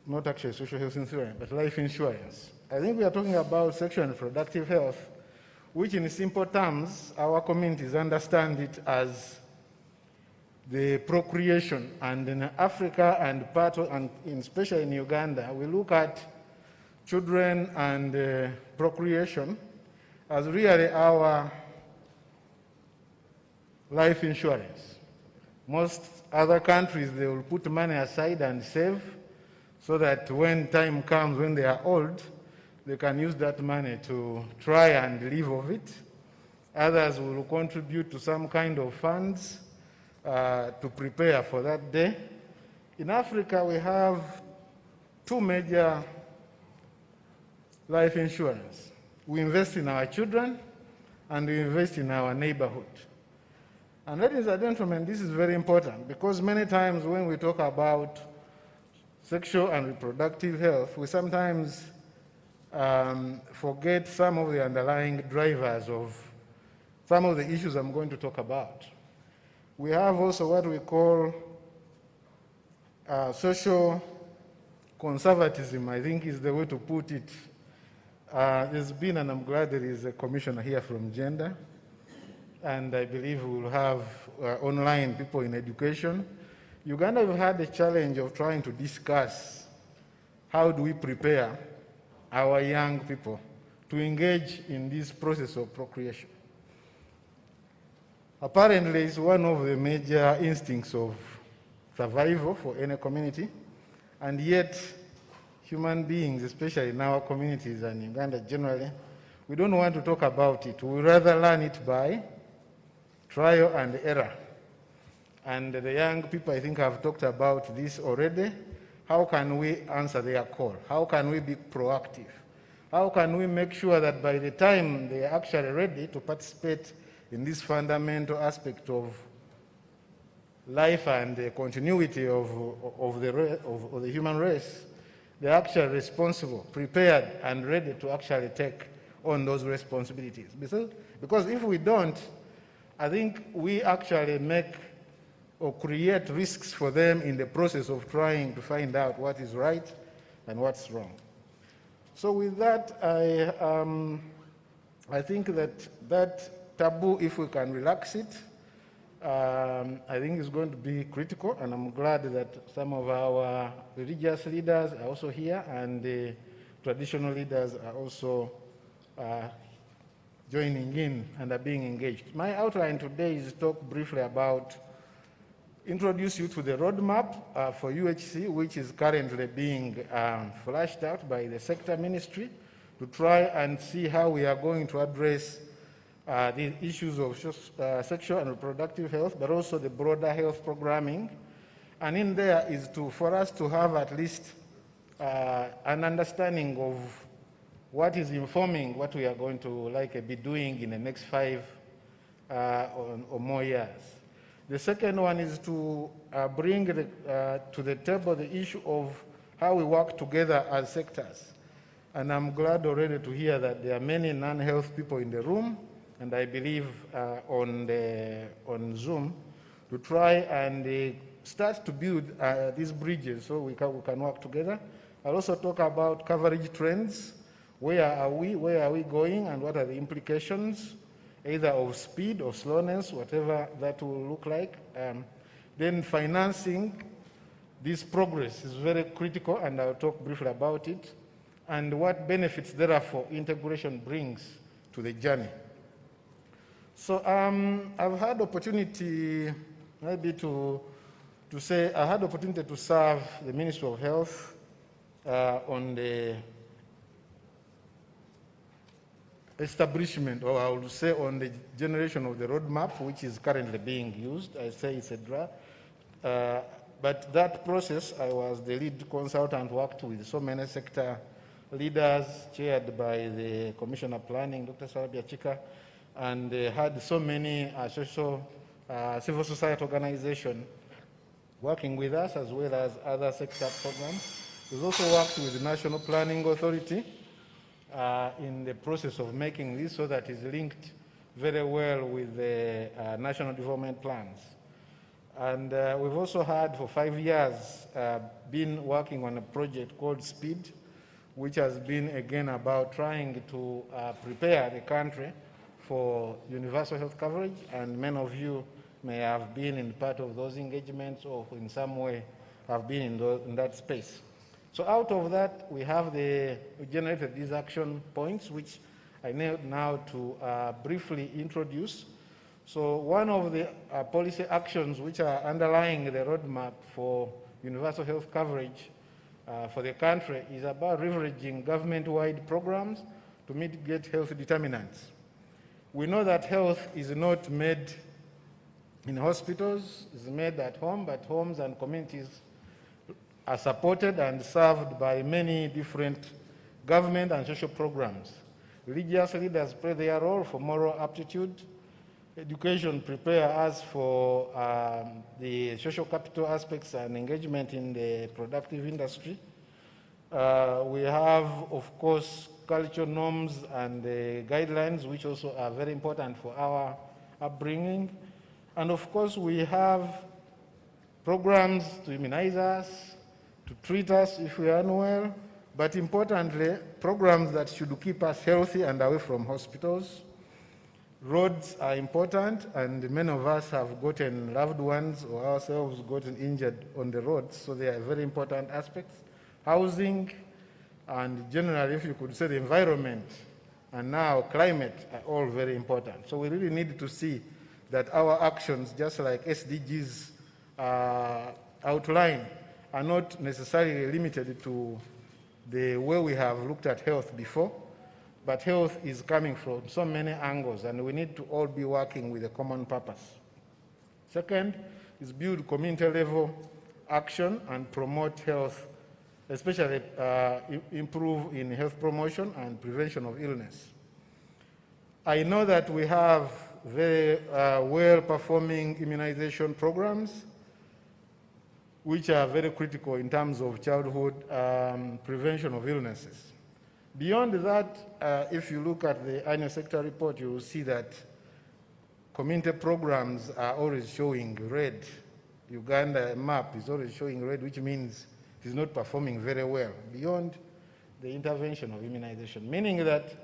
Not actually social health insurance, but life insurance. I think we are talking about sexual and reproductive health, which in simple terms, our communities understand it as the procreation. And in Africa and especially in Uganda, we look at children and procreation as really our life insurance. Most other countries, they will put money aside and save so that when time comes, when they are old, they can use that money to try and live of it. Others will contribute to some kind of funds to prepare for that day. In Africa, we have two major life insurance. We invest in our children and we invest in our neighborhood. And ladies and gentlemen, this is very important because many times when we talk about sexual and reproductive health, we sometimes forget some of the underlying drivers of some of the issues I'm going to talk about. We have also what we call social conservatism, I think is the way to put it. There's been, and I'm glad there is a commissioner here from gender, and I believe we will have online people in education. Uganda have had the challenge of trying to discuss how do we prepare our young people to engage in this process of procreation. Apparently, it's one of the major instincts of survival for any community, and yet human beings, especially in our communities and Uganda generally, we don't want to talk about it. We rather learn it by trial and error. And the young people, I think, have talked about this already. How can we answer their call? How can we be proactive? How can we make sure that by the time they are actually ready to participate in this fundamental aspect of life and the continuity of the human race, they're actually responsible, prepared, and ready to actually take on those responsibilities. Because if we don't, I think we actually make or create risks for them in the process of trying to find out what is right and what's wrong. So with that, I think that taboo, if we can relax it, I think is going to be critical, and I'm glad that some of our religious leaders are also here, and the traditional leaders are also joining in and are being engaged. My outline today is to talk briefly about introduce you to the roadmap for UHC, which is currently being flashed out by the sector ministry, to try and see how we are going to address the issues of sexual and reproductive health, but also the broader health programming. And in there is for us to have at least an understanding of what is informing what we are going to be doing in the next 5 or more years. The second one is to bring to the table the issue of how we work together as sectors. And I'm glad already to hear that there are many non-health people in the room, and I believe on Zoom, to try and start to build these bridges so we can work together. I'll also talk about coverage trends. Where are we going, and what are the implications, either of speed or slowness, whatever that will look like. Then financing this progress is very critical, and I'll talk briefly about it, and what benefits therefore integration brings to the journey. So I've had opportunity maybe to say I had opportunity to serve the Ministry of Health on the establishment, or I would say on the generation of the roadmap, which is currently being used. I say it's a draft. But that process, I was the lead consultant, worked with so many sector leaders, chaired by the Commissioner of Planning, Dr. Sarabia Chika, and had so many civil society organizations working with us, as well as other sector programs. We've also worked with the National Planning Authority in the process of making this so that it's linked very well with the national development plans. And we've also had for 5 years been working on a project called SPEED, which has been again about trying to prepare the country for universal health coverage, and many of you may have been in part of those engagements or in some way have been in that space. So out of that, we generated these action points, which I need now to briefly introduce. So one of the policy actions which are underlying the roadmap for universal health coverage for the country is about leveraging government-wide programs to mitigate health determinants. We know that health is not made in hospitals, it's made at home, but homes and communities are supported and served by many different government and social programs. Religious leaders play their role for moral aptitude. Education prepares us for the social capital aspects and engagement in the productive industry. We have, of course, cultural norms and guidelines, which also are very important for our upbringing. And of course, we have programs to immunize us, to treat us if we are unwell, but importantly, programs that should keep us healthy and away from hospitals. Roads are important, and many of us have gotten loved ones or ourselves gotten injured on the roads, so they are very important aspects. Housing, and generally, if you could say, the environment, and now climate are all very important. So we really need to see that our actions, just like SDGs outline, are not necessarily limited to the way we have looked at health before, but health is coming from so many angles, and we need to all be working with a common purpose. Second is build community-level action and promote health, especially improve in health promotion and prevention of illness. I know that we have very well-performing immunization programs, which are very critical in terms of childhood prevention of illnesses. Beyond that, if you look at the annual sector report, you will see that community programs are always showing red Uganda map is already showing red, which means it is not performing very well beyond the intervention of immunization, meaning that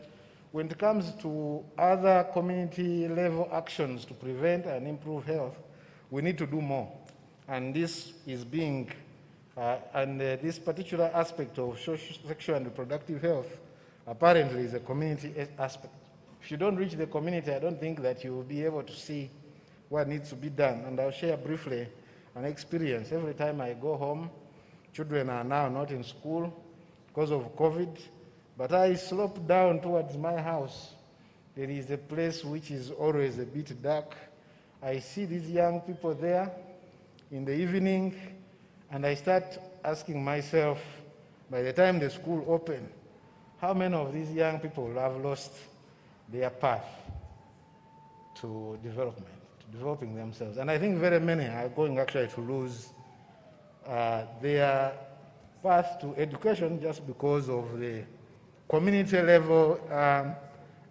when it comes to other community level actions to prevent and improve health, we need to do more. And this is being, this particular aspect of sexual and reproductive health apparently is a community aspect. If you don't reach the community, I don't think that you will be able to see what needs to be done. And I'll share briefly an experience. Every time I go home, children are now not in school because of COVID, but I slope down towards my house. There is a place which is always a bit dark. I see these young people there in the evening, and I start asking myself, by the time the school opens, how many of these young people have lost their path to development, to developing themselves? And I think very many are going actually to lose their path to education just because of the community level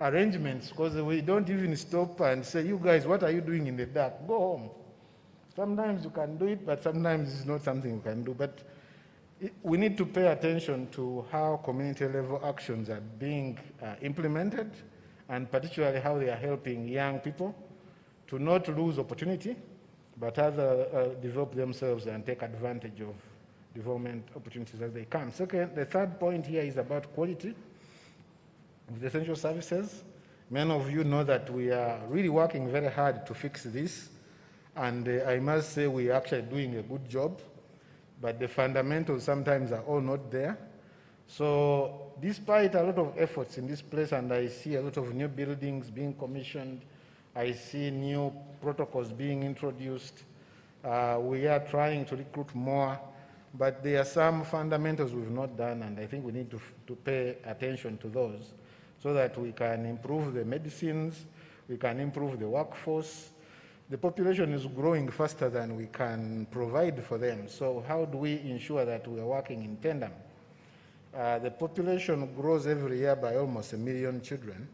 arrangements, because we don't even stop and say, you guys, what are you doing in the dark? Go home. Sometimes you can do it, but sometimes it's not something you can do. But we need to pay attention to how community level actions are being implemented, and particularly how they are helping young people to not lose opportunity, but rather develop themselves and take advantage of development opportunities as they come. Second, the third point here is about quality of the essential services. Many of you know that we are really working very hard to fix this, and I must say we are actually doing a good job, but the fundamentals sometimes are all not there. So despite a lot of efforts in this place, and I see a lot of new buildings being commissioned, I see new protocols being introduced, we are trying to recruit more, but there are some fundamentals we've not done, and I think we need to pay attention to those so that we can improve the medicines, we can improve the workforce. The population is growing faster than we can provide for them. So how do we ensure that we are working in tandem? The population grows every year by almost 1 million children,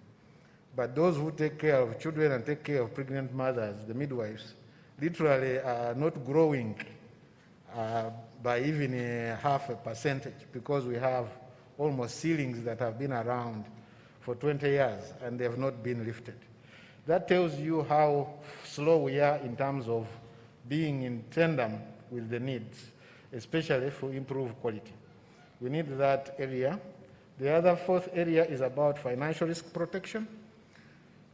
but those who take care of children and take care of pregnant mothers, the midwives, literally are not growing by even 0.5%, because we have almost ceilings that have been around for 20 years and they have not been lifted. That tells you how slow we are in terms of being in tandem with the needs, especially if we improve quality. We need that area. The other fourth area is about financial risk protection.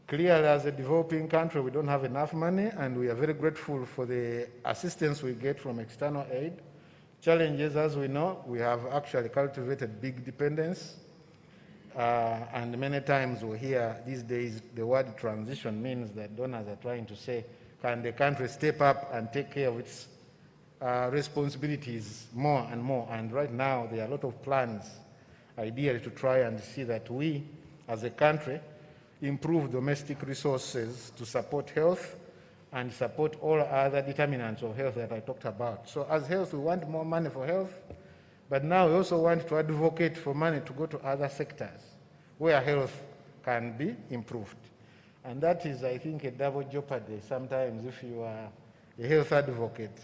Clearly, as a developing country, we don't have enough money, and we are very grateful for the assistance we get from external aid. Challenges, as we know, we have actually cultivated big dependence. And many times we hear these days the word transition means that donors are trying to say, can the country step up and take care of its responsibilities more and more? And right now there are a lot of plans, ideally, to try and see that we, as a country, improve domestic resources to support health and support all other determinants of health that I talked about. So as health, we want more money for health, but now we also want to advocate for money to go to other sectors where health can be improved. And that is, I think, a double jeopardy sometimes if you are a health advocate,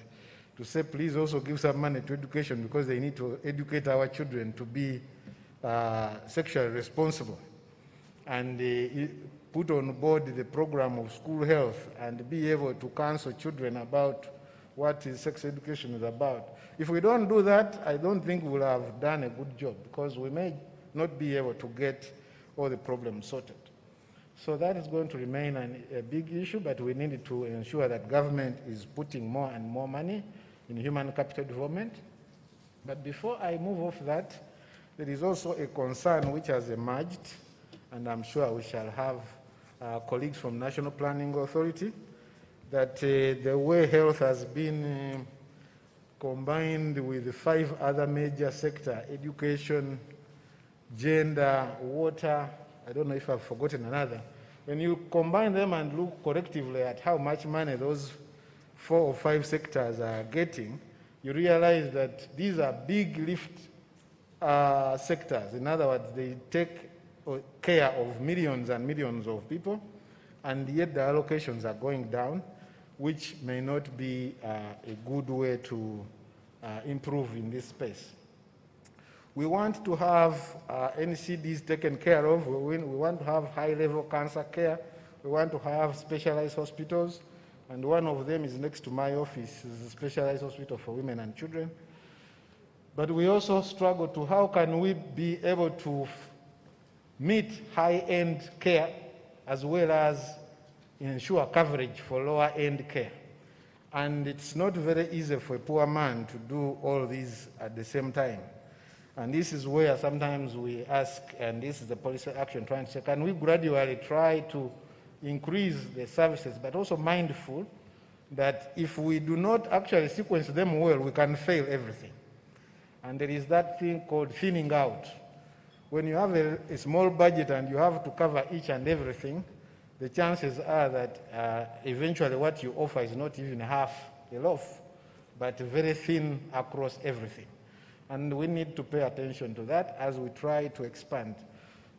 to say, please also give some money to education because they need to educate our children to be sexually responsible, and put on board the program of school health and be able to counsel children about what sex education is about. If we don't do that, I don't think we'll have done a good job, because we may not be able to get all the problems sorted. So that is going to remain a big issue, but we need to ensure that government is putting more and more money in human capital development. But before I move off that, there is also a concern which has emerged, and I'm sure we shall have colleagues from National Planning Authority, that the way health has been combined with 5 other major sectors, education, gender, water, I don't know if I've forgotten another. When you combine them and look collectively at how much money those 4 or 5 sectors are getting, you realize that these are big lift sectors. In other words, they take care of millions and millions of people, and yet the allocations are going down. which may not be a good way to improve in this space. We want to have NCDs taken care of. We want to have high-level cancer care. We want to have specialized hospitals, and one of them is next to my office, is a specialized hospital for women and children. But we also struggle to how can we be able to meet high-end care as well as ensure coverage for lower-end care. And it's not very easy for a poor man to do all these at the same time. And this is where sometimes we ask, and this is the policy action trying to say, can we gradually try to increase the services, but also mindful that if we do not actually sequence them well, we can fail everything. And there is that thing called thinning out. When you have a small budget and you have to cover each and everything, the chances are that eventually what you offer is not even half a loaf, but very thin across everything. And we need to pay attention to that as we try to expand.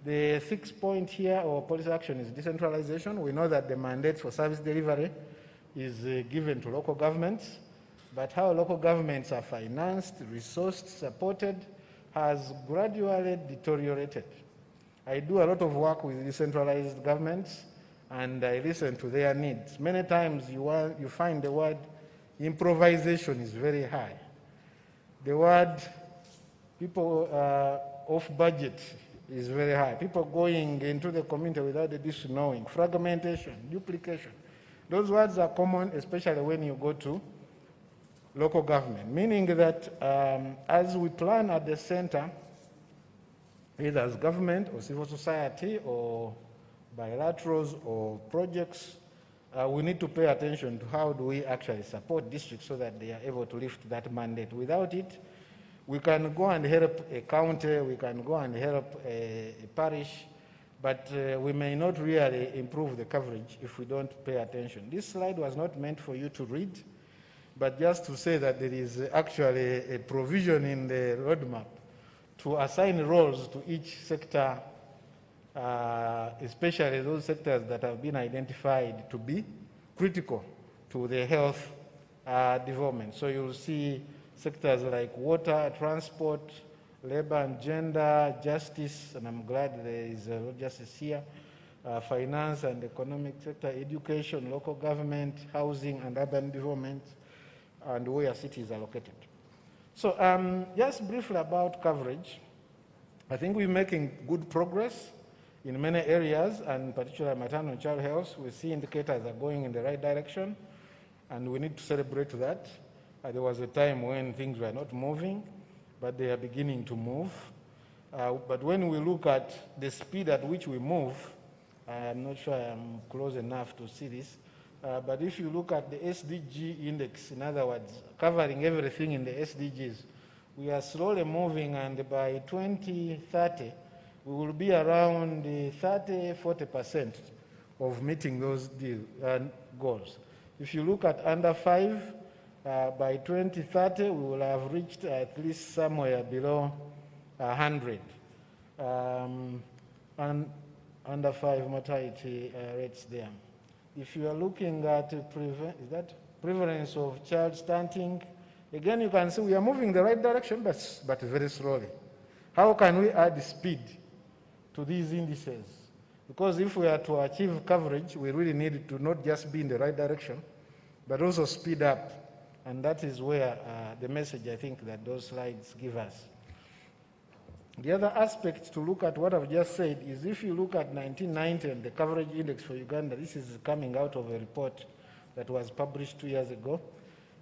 The 6th point here, or policy action, is decentralization. We know that the mandate for service delivery is given to local governments, but how local governments are financed, resourced, supported, has gradually deteriorated. I do a lot of work with decentralized governments, and I listen to their needs. Many times you find the word improvisation is very high. The word people off budget is very high. People going into the community without the district knowing. Fragmentation, duplication. Those words are common, especially when you go to local government, meaning that as we plan at the center, either as government or civil society or bilaterals or projects, we need to pay attention to how do we actually support districts so that they are able to lift that mandate. Without it, we can go and help a county, we can go and help a parish, but we may not really improve the coverage if we don't pay attention. This slide was not meant for you to read, but just to say that there is actually a provision in the roadmap to assign roles to each sector, especially those sectors that have been identified to be critical to the health development. So you'll see sectors like water, transport, labor and gender, justice, and I'm glad there is a justice here, finance and economic sector, education, local government, housing and urban development, and where cities are located. So just briefly about coverage. I think we're making good progress in many areas, and particularly maternal and child health. We see indicators are going in the right direction, and we need to celebrate that. There was a time when things were not moving, but they are beginning to move. But when we look at the speed at which we move, I'm not sure I'm close enough to see this, but if you look at the SDG index, in other words, covering everything in the SDGs, we are slowly moving, and by 2030, we will be around 30–40% of meeting those goals. If you look at under 5, by 2030, we will have reached at least somewhere below 100. And under 5 mortality rates there. If you are looking at prevalence of child stunting, again, you can see we are moving in the right direction, but very slowly. How can we add speed to these indices? Because if we are to achieve coverage, we really need to not just be in the right direction, but also speed up. And that is where the message, I think, that those slides give us. The other aspect to look at what I've just said is if you look at 1990 and the coverage index for Uganda, this is coming out of a report that was published 2 years ago.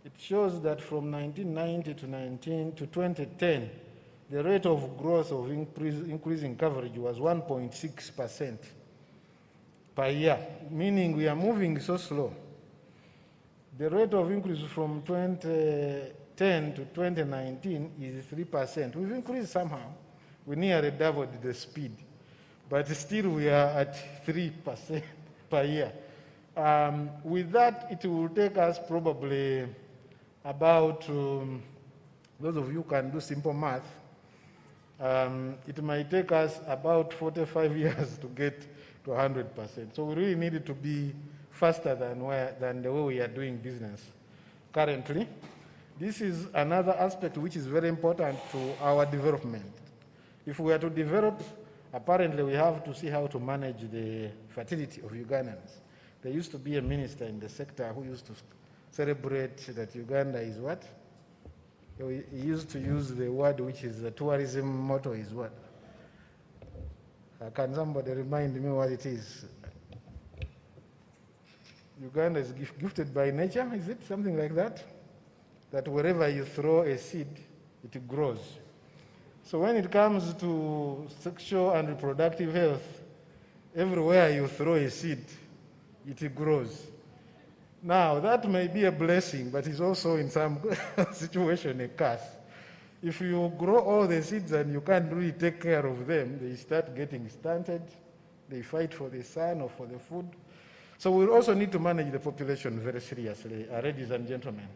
It shows that from 1990 to 2010, the rate of growth of increasing coverage was 1.6% per year, meaning we are moving so slow. The rate of increase from 2010 to 2019 is 3%. We've increased somehow. We nearly doubled the speed, but still we are at 3% per year. With that, it will take us probably about, those of you who can do simple math, it might take us about 45 years to get to 100%. So we really needed to be faster than the way we are doing business currently. This is another aspect which is very important to our development. If we are to develop, apparently we have to see how to manage the fertility of Ugandans. There used to be a minister in the sector who used to celebrate that Uganda is what? He used to use the word which is the tourism motto is what? Can somebody remind me what it is? Uganda is gifted by nature, is it? Something like that? That wherever you throw a seed, it grows. So when it comes to sexual and reproductive health, everywhere you throw a seed, it grows. Now, that may be a blessing, but it's also in some situation a curse. If you grow all the seeds and you can't really take care of them, they start getting stunted, they fight for the sun or for the food. So we also need to manage the population very seriously, ladies and gentlemen,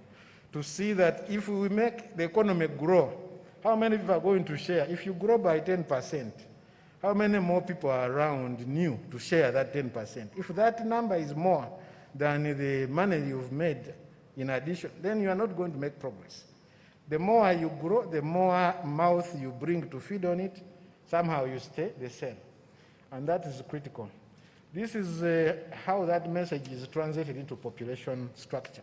to see that if we make the economy grow, how many people are going to share? If you grow by 10%, how many more people are around new to share that 10%? If that number is more than the money you've made in addition, then you are not going to make progress. The more you grow, the more mouth you bring to feed on it, somehow you stay the same. And that is critical. This is how that message is translated into population structure.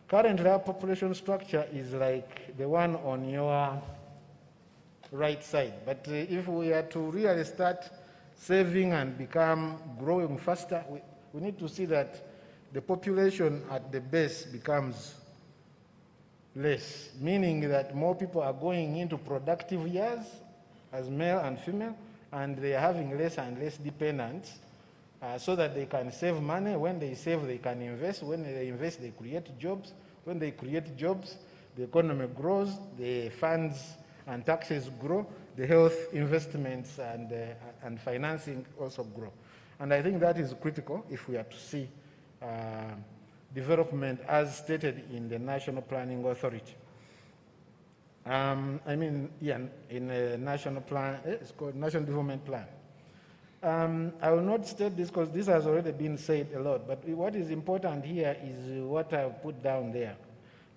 Currently, our population structure is like the one on your right side. But if we are to really start saving and become growing faster, we need to see that the population at the base becomes less, meaning that more people are going into productive years as male and female, and they are having less and less dependents so that they can save money. When they save, they can invest. When they invest, they create jobs. When they create jobs, the economy grows, the funds and taxes grow, the health investments and financing also grow. And I think that is critical if we are to see development as stated in the National Planning Authority. In a national plan, it's called National Development Plan. I will not state this because this has already been said a lot, but what is important here is what I've put down there.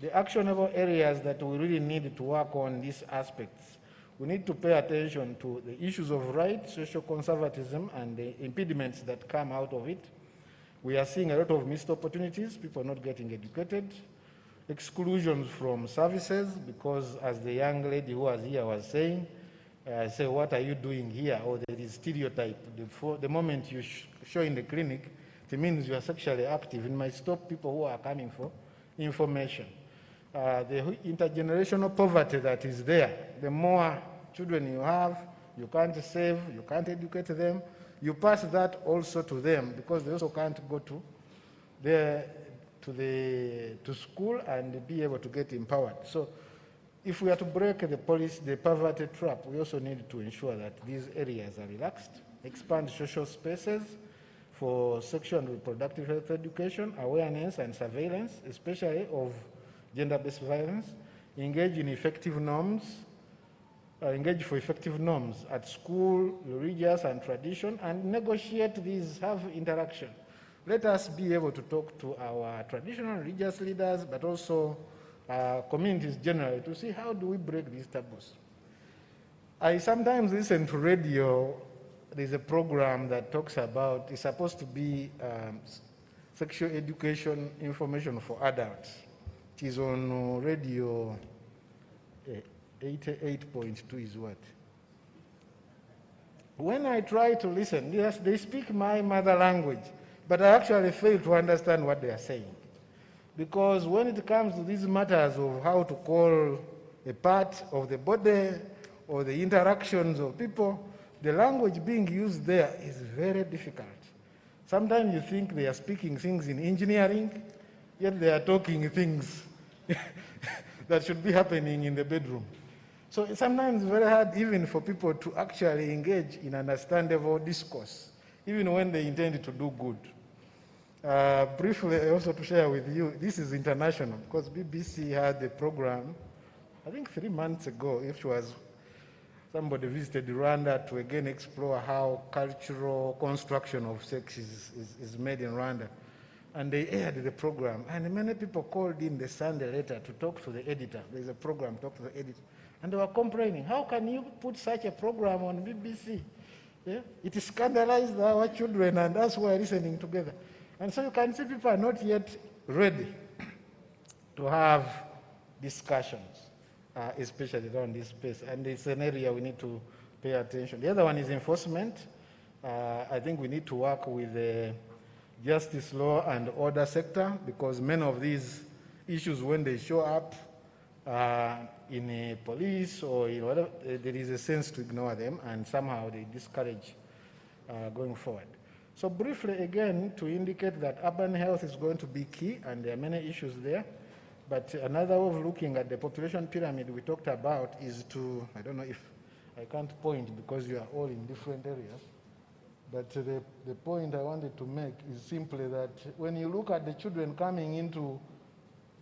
The actionable areas that we really need to work on these aspects. We need to pay attention to the issues of right, social conservatism, and the impediments that come out of it. We are seeing a lot of missed opportunities, people not getting educated, exclusions from services, because as the young lady who was here was saying, say, what are you doing here? Or there is stereotype. The moment you show in the clinic, it means you are sexually active. It might stop people who are coming for information. The intergenerational poverty that is there, the more children you have, you can't save, you can't educate them, you pass that also to them because they also can't go to school and be able to get empowered. So if we are to break the poverty trap, we also need to ensure that these areas are relaxed, expand social spaces for sexual and reproductive health education, awareness and surveillance, especially of gender-based violence, engage in effective norms, engage for effective norms at school, religious and tradition, and negotiate these, have interaction. Let us be able to talk to our traditional religious leaders, but also communities generally, to see how do we break these taboos. I sometimes listen to radio. There's a program that talks about, it's supposed to be sexual education information for adults. It is on radio 88.2 is what? When I try to listen, yes, they speak my mother language, but I actually fail to understand what they are saying. Because when it comes to these matters of how to call a part of the body or the interactions of people, the language being used there is very difficult. Sometimes you think they are speaking things in engineering, yet they are talking things that should be happening in the bedroom. So sometimes it's very hard even for people to actually engage in understandable discourse, even when they intend to do good. Briefly, also to share with you, this is international, because BBC had a program, I think 3 months ago, which was somebody visited Rwanda to again explore how cultural construction of sex is made in Rwanda. and they aired the program. And many people called in the Sunday later to talk to the editor. There's a program, talk to the editor. And they were complaining, how can you put such a program on BBC? Yeah? It scandalized our children and us who are listening together. And so you can see people are not yet ready to have discussions, especially around this space. And it's an area we need to pay attention. The other one is enforcement. I think we need to work with the justice, law, and order sector, because many of these issues, when they show up in a police or in whatever, there is a sense to ignore them, and somehow they discourage going forward. So briefly, again, to indicate that urban health is going to be key, and there are many issues there. But another way of looking at the population pyramid we talked about is to, I don't know if I can't point because you are all in different areas, but the point I wanted to make is simply that when you look at the children coming into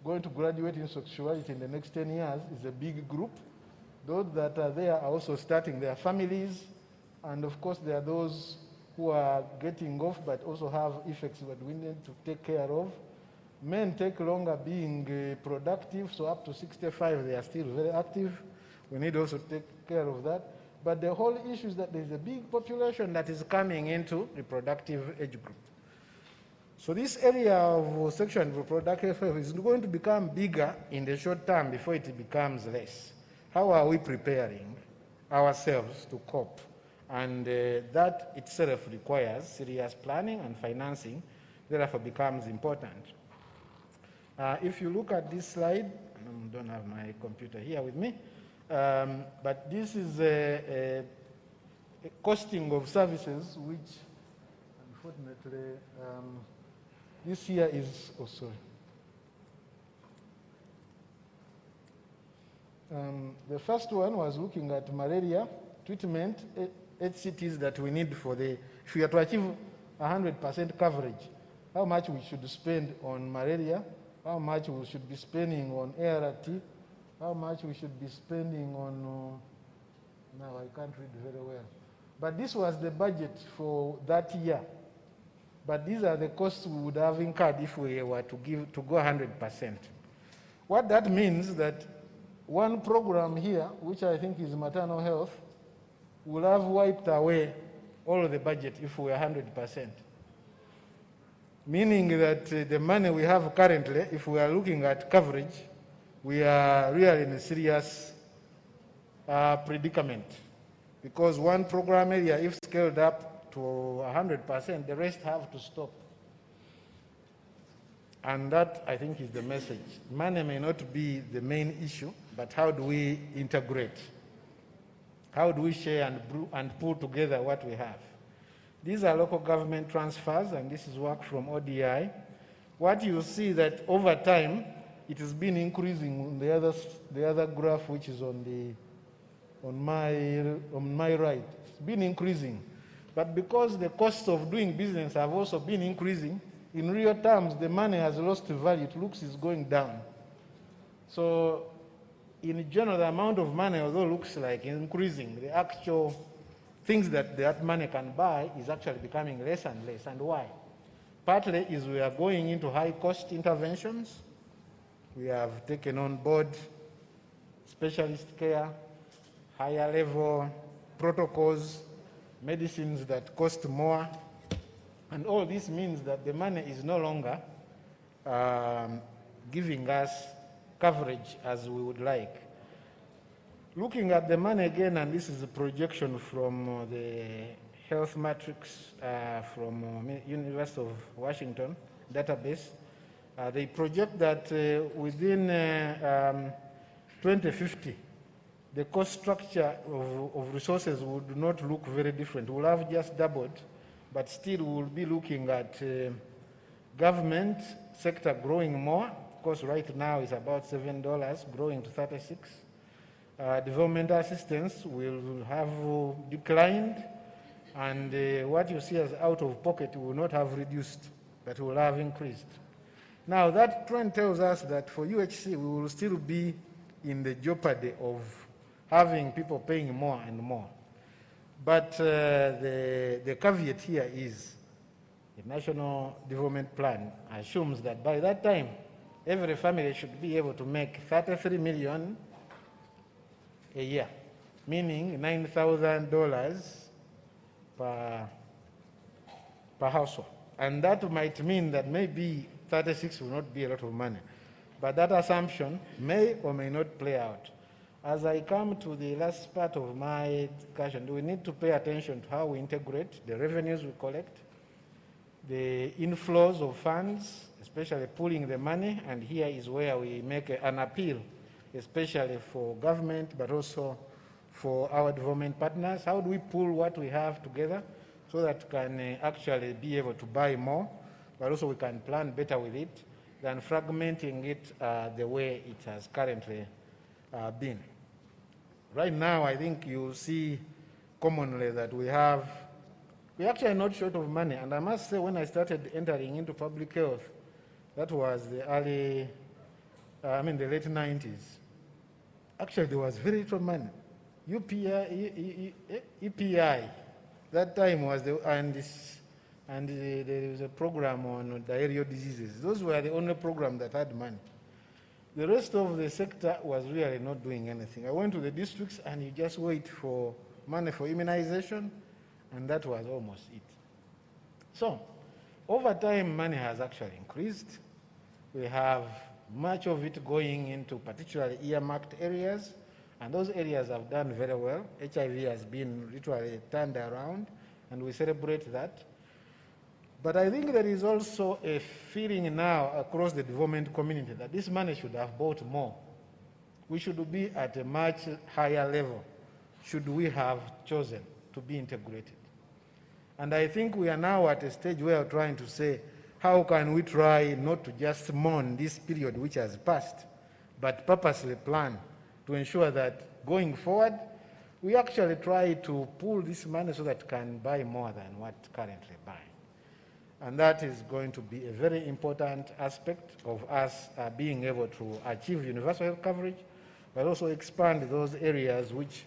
going to graduate in sexuality in the next 10 years, is a big group. Those that are there are also starting their families, and of course there are those who are getting off but also have effects that we need to take care of. Men take longer being productive, so up to 65 they are still very active. We need also to take care of that. But the whole issue is that there's a big population that is coming into reproductive age group. So this area of sexual and reproductive health is going to become bigger in the short term before it becomes less. How are we preparing ourselves to cope? And that itself requires serious planning, and financing therefore becomes important. If you look at this slide, I don't have my computer here with me, but this is a costing of services, which unfortunately this here is, oh sorry. The first one was looking at malaria treatment, HCTs that we need for the, if we are to achieve 100% coverage, how much we should spend on malaria, how much we should be spending on ART, how much we should be spending on, now I can't read very well. But this was the budget for that year. But these are the costs we would have incurred if we were to go 100%. What that means that one program here, which I think is maternal health, will have wiped away all of the budget if we were 100%. Meaning that the money we have currently, if we are looking at coverage, we are really in a serious predicament. Because one program area, if scaled up to 100%, the rest have to stop. And that, I think, is the message. Money may not be the main issue, but how do we integrate? How do we share and pull together what we have? These are local government transfers, and this is work from ODI. What you see that over time, it has been increasing on the other graph, which is on my right. It's been increasing. But because the costs of doing business have also been increasing, in real terms, the money has lost value. It looks it's going down. So in general, the amount of money, although looks like increasing, the actual things that money can buy is actually becoming less and less. And why? Partly is we are going into high-cost interventions. We have taken on board specialist care, higher-level protocols, medicines that cost more. And all this means that the money is no longer giving us coverage as we would like. Looking at the money again, and this is a projection from the health matrix from University of Washington database, they project that within 2050, the cost structure of resources would not look very different. We'll have just doubled, but still we'll be looking at government sector growing more. Of course, right now is about $7, growing to 36. Developmental assistance will have declined, and what you see as out of pocket will not have reduced, but will have increased. Now, that trend tells us that for UHC, we will still be in the jeopardy of having people paying more and more. But the caveat here is The National Development Plan assumes that by that time, every family should be able to make 33 million a year, meaning $9,000 per household. And that might mean that maybe 36 will not be a lot of money. But that assumption may or may not play out. As I come to the last part of my discussion, we need to pay attention to how we integrate the revenues we collect, the inflows of funds, especially pooling the money, and here is where we make an appeal, especially for government, but also for our development partners. How do we pool what we have together so that can actually be able to buy more, but also we can plan better with it than fragmenting it the way it has currently been. Right now, I think you see commonly that we're actually not short of money. And I must say, when I started entering into public health, that was the the late 90s. Actually, there was very little money. EPI, that time was there was a program on diarrheal diseases. Those were the only programs that had money. The rest of the sector was really not doing anything. I went to the districts and you just wait for money for immunization, and that was almost it. So, over time, money has actually increased. We have much of it going into particularly earmarked areas, and those areas have done very well. HIV has been literally turned around, and we celebrate that. But I think there is also a feeling now across the development community that this money should have bought more. We should be at a much higher level should we have chosen to be integrated. And I think we are now at a stage where we're trying to say, how can we try not to just mourn this period which has passed, but purposely plan to ensure that going forward, we actually try to pool this money so that it can buy more than what currently buy. And that is going to be a very important aspect of us being able to achieve universal health coverage, but also expand those areas which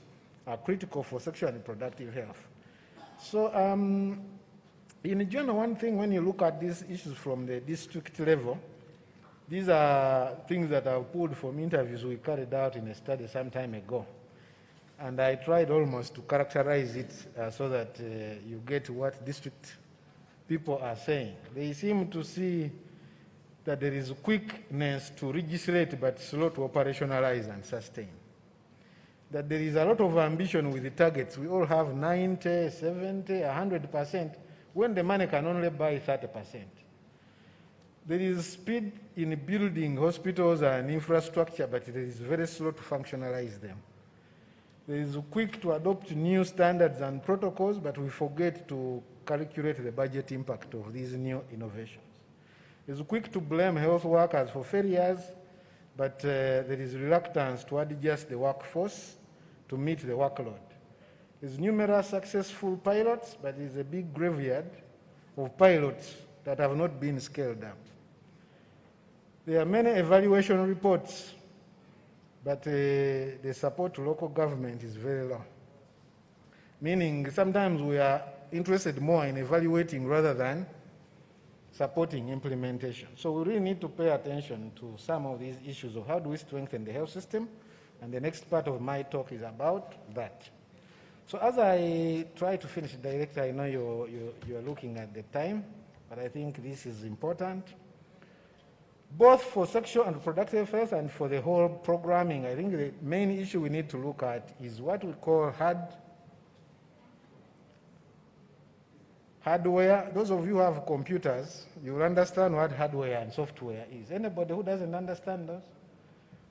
are critical for sexual and reproductive health. So in general, one thing when you look at these issues from the district level, these are things that I've pulled from interviews we carried out in a study some time ago. And I tried almost to characterize it so that you get what district people are saying. They seem to see that there is quickness to legislate but slow to operationalize and sustain. That there is a lot of ambition with the targets. We all have 90, 70, 100%, when the money can only buy 30%. There is speed in building hospitals and infrastructure, but it is very slow to functionalize them. There is quick to adopt new standards and protocols, but we forget to calculate the budget impact of these new innovations. It's quick to blame health workers for failures, but there is reluctance to adjust the workforce to meet the workload. There's numerous successful pilots, but there's a big graveyard of pilots that have not been scaled up. There are many evaluation reports, but the support to local government is very low. Meaning sometimes we are interested more in evaluating rather than supporting implementation. So we really need to pay attention to some of these issues of how do we strengthen the health system, and the next part of my talk is about that. So as I try to finish, Director, I know you're looking at the time, but I think this is important. Both for sexual and reproductive health and for the whole programming, I think the main issue we need to look at is what we call hardware. Those of you who have computers, you will understand what hardware and software is. Anybody who doesn't understand those?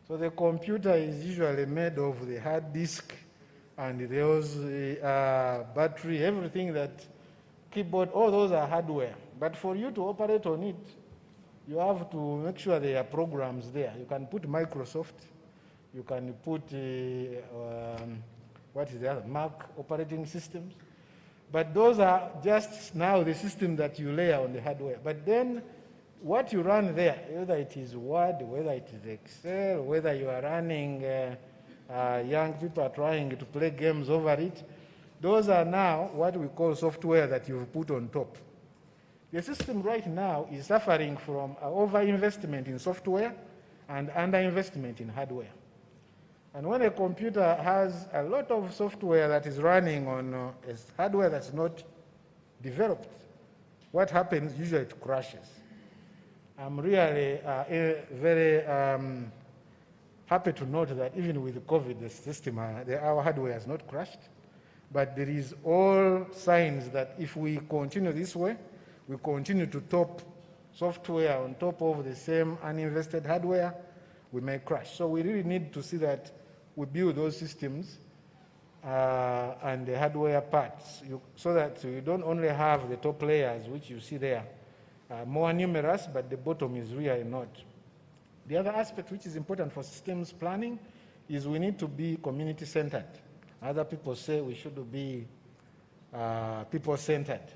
So the computer is usually made of the hard disk and those battery, everything that keyboard, all those are hardware. But for you to operate on it, you have to make sure there are programs there. You can put Microsoft, you can put, what is the other, Mac operating systems. But those are just now the system that you layer on the hardware. But then what you run there, whether it is Word, whether it is Excel, whether you are running, young people are trying to play games over it, those are now what we call software that you've put on top. The system right now is suffering from overinvestment in software and underinvestment in hardware. And when a computer has a lot of software that is running on hardware that's not developed, what happens? Usually it crashes. I'm really very happy to note that even with COVID, the system, our hardware has not crashed. But there is all signs that if we continue this way, we continue to top software on top of the same uninvested hardware, we may crash. So we really need to see that we build those systems and the hardware parts so that you don't only have the top layers, which you see there, more numerous, but the bottom is really not. The other aspect which is important for systems planning is we need to be community-centered. Other people say we should be people-centered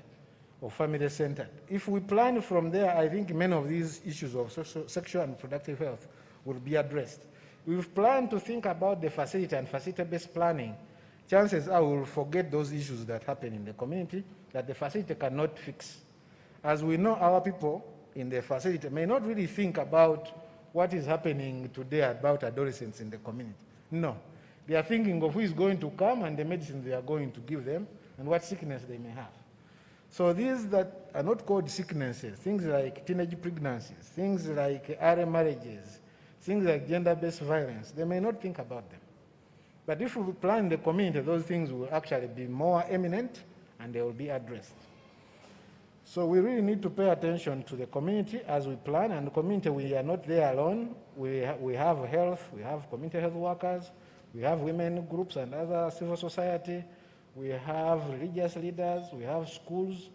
or family-centered. If we plan from there, I think many of these issues of sexual and reproductive health will be addressed. We've planned to think about the facility and facility-based planning. Chances are we'll forget those issues that happen in the community that the facility cannot fix. As we know, our people in the facility may not really think about what is happening today about adolescents in the community. No. They are thinking of who is going to come and the medicine they are going to give them and what sickness they may have. So these that are not called sicknesses, things like teenage pregnancies, things like early marriages, things like gender-based violence, they may not think about them. But if we plan the community, those things will actually be more eminent and they will be addressed. So we really need to pay attention to the community as we plan, and the community, we are not there alone. We have health, we have community health workers, we have women groups and other civil society, we have religious leaders, we have schools,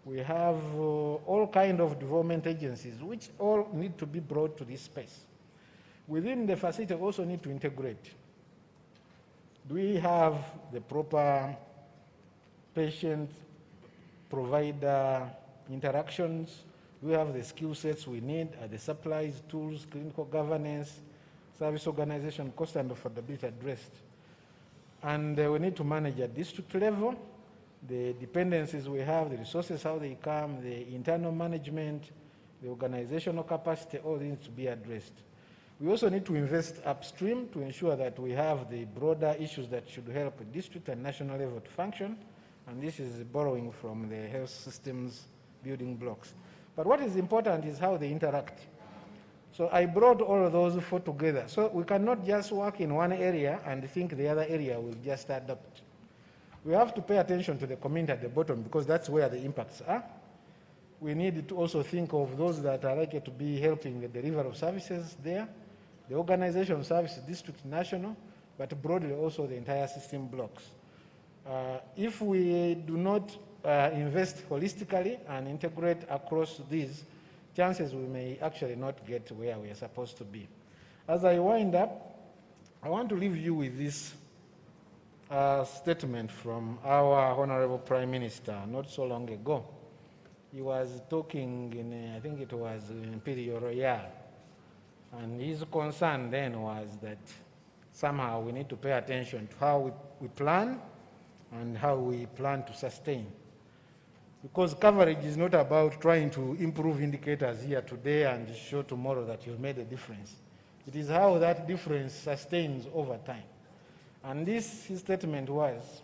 we have all kinds of development agencies, which all need to be brought to this space. Within the facility, we also need to integrate. Do we have the proper patient-provider interactions? Do we have the skill sets we need? Are the supplies, tools, clinical governance, service organization, cost and affordability addressed? And we need to manage at district level the dependencies we have, the resources, how they come, the internal management, the organizational capacity, all needs to be addressed. We also need to invest upstream to ensure that we have the broader issues that should help district and national level to function, and this is borrowing from the health systems building blocks. But what is important is how they interact. So I brought all of those four together. So we cannot just work in one area and think the other area will just adapt. We have to pay attention to the community at the bottom because that's where the impacts are. We need to also think of those that are likely to be helping the delivery of services there, the organization of services, district, national, but broadly also the entire system blocks. If we do not invest holistically and integrate across these, chances we may actually not get where we are supposed to be. As I wind up, I want to leave you with this statement from our Honorable Prime Minister not so long ago. He was talking in, I think it was Imperial Royale, and his concern then was that somehow we need to pay attention to how we plan and how we plan to sustain. Because coverage is not about trying to improve indicators here today and show tomorrow that you've made a difference. It is how that difference sustains over time. And this, his statement was,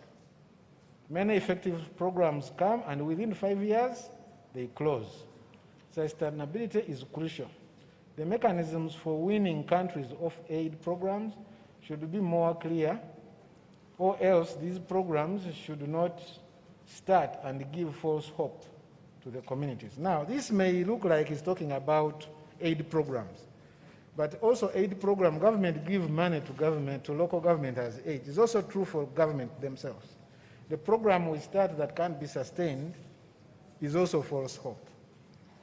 many effective programs come and within 5 years, they close. Sustainability is crucial. The mechanisms for winning countries of aid programs should be more clear, or else these programs should not start and give false hope to the communities. Now, this may look like he's talking about aid programs, but also aid program, government give money to government, to local government as aid. It's also true for government themselves. The program we start that can't be sustained is also false hope.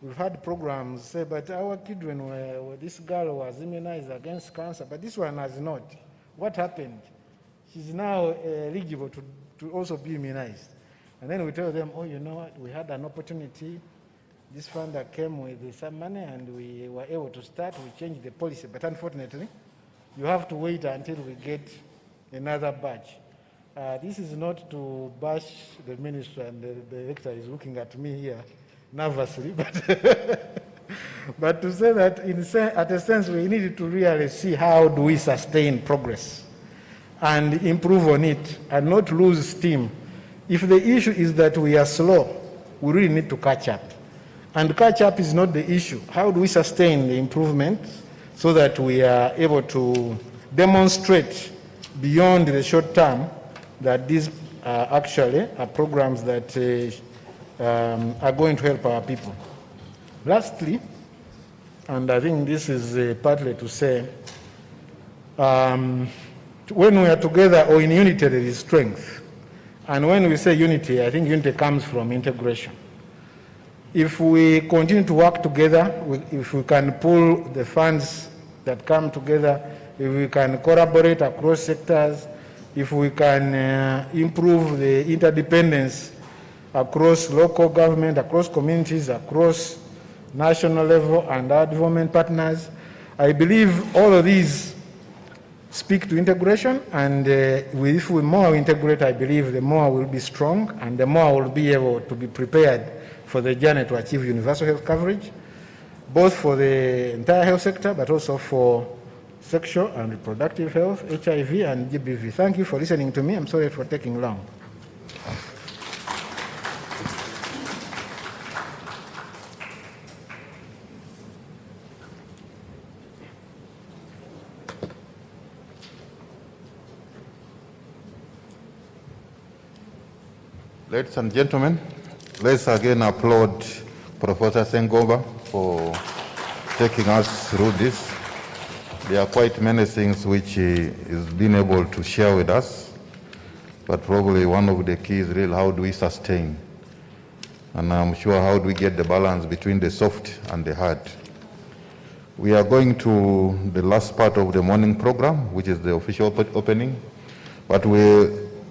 We've had programs say, but our children were this girl was immunized against cancer, but this one has not. What happened? She's now eligible to also be immunized. And then we tell them, oh, you know what, we had an opportunity. This funder came with some money and we were able to start, we changed the policy. But unfortunately, you have to wait until we get another batch. This is not to bash the minister, and the director is looking at me here. nervously, but to say that at a sense we need to really see how do we sustain progress and improve on it and not lose steam. If the issue is that we are slow, we really need to catch up. And catch up is not the issue. How do we sustain the improvement so that we are able to demonstrate beyond the short term that these actually are programs that are going to help our people. Lastly, and I think this is partly to say, when we are together or in unity, there is strength. And when we say unity, I think unity comes from integration. If we continue to work together, if we can pull the funds that come together, if we can collaborate across sectors, if we can improve the interdependence across local government, across communities, across national level and our development partners, I believe all of these speak to integration, and if we more integrate, I believe the more we'll be strong and the more we'll be able to be prepared for the journey to achieve universal health coverage, both for the entire health sector, but also for sexual and reproductive health, HIV and GBV. Thank you for listening to me. I'm sorry for taking long. Ladies and gentlemen, let's again applaud Professor Sengova for taking us through this. There are quite many things which he is being able to share with us, but probably one of the keys is really how do we sustain? And I'm sure how do we get the balance between the soft and the hard? We are going to the last part of the morning program, which is the official opening, but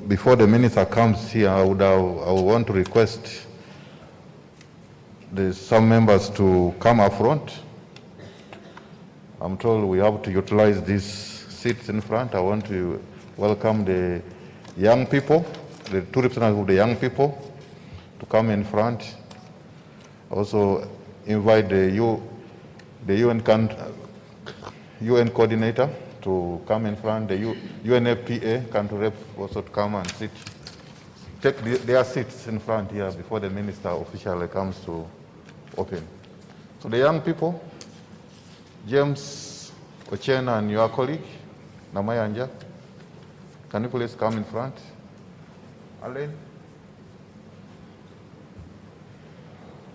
before the minister comes here, I would want to request some members to come up front. I'm told we have to utilize these seats in front. I want to welcome the young people, the two representatives of the young people to come in front. Also invite the UN coordinator to come in front, the UNFPA country rep also to come and sit. Take their seats in front here before the minister officially comes to open. So the young people, James Ochena and your colleague, Namayanja, can you please come in front? Alain,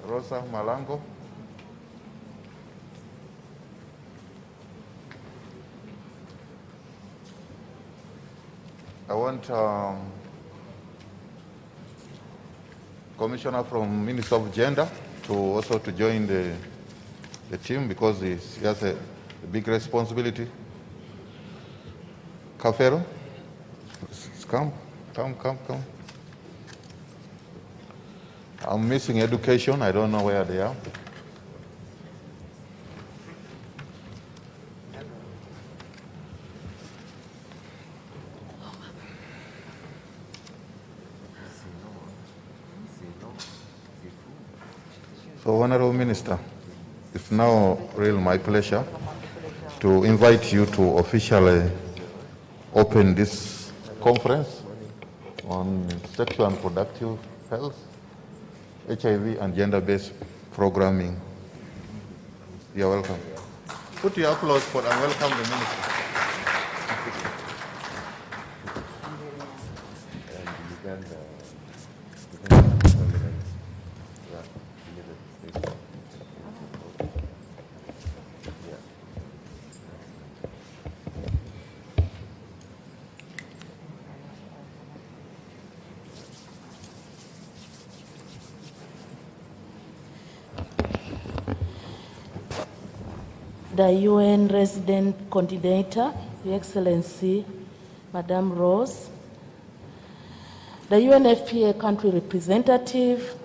Rosa Malango, I want Commissioner from Ministry of Gender to also to join the team because he has a big responsibility. Kafero, come. I'm missing education. I don't know where they are. So, Honorable Minister, it's now really my pleasure to invite you to officially open this conference on sexual and reproductive health, HIV and gender-based programming. You're welcome. Put your applause for and welcome the Minister. The UN Resident Coordinator, Your Excellency, Madame Rose, the UNFPA Country Representative,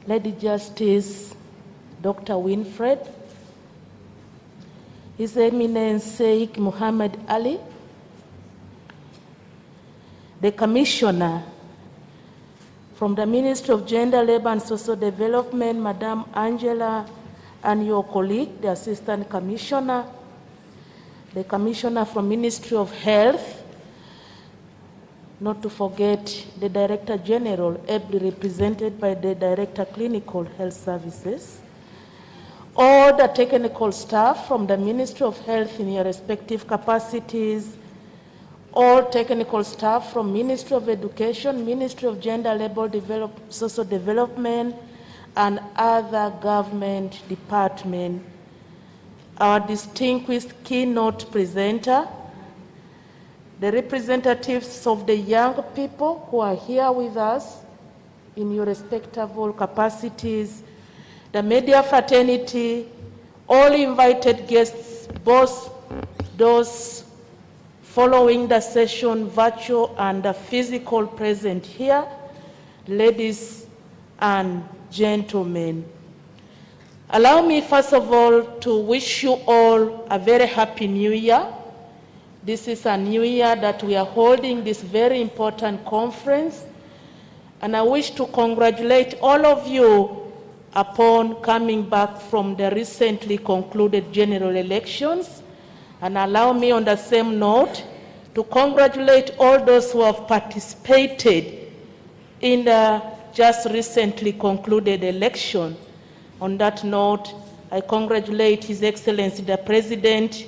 Lady Justice Dr. Winfred, His Eminence Sheikh Muhammad Ali, the Commissioner From the Ministry of Gender, Labor and Social Development, Madam Angela and your colleague, the Assistant Commissioner, the Commissioner from Ministry of Health, not to forget the Director General, ably represented by the Director Clinical Health Services, all the technical staff from the Ministry of Health in your respective capacities, all technical staff from Ministry of Education, Ministry of Gender, Labor, Social Development, and other government departments, our distinguished keynote presenter, the representatives of the young people who are here with us in your respectable capacities, the media fraternity, all invited guests, both those following the session, virtual and physical present here, ladies and gentlemen. Allow me first of all to wish you all a very happy new year. This is a new year that we are holding this very important conference, and I wish to congratulate all of you upon coming back from the recently concluded general elections. And allow me on the same note to congratulate all those who have participated in the just recently concluded election. On that note, I congratulate His Excellency the President.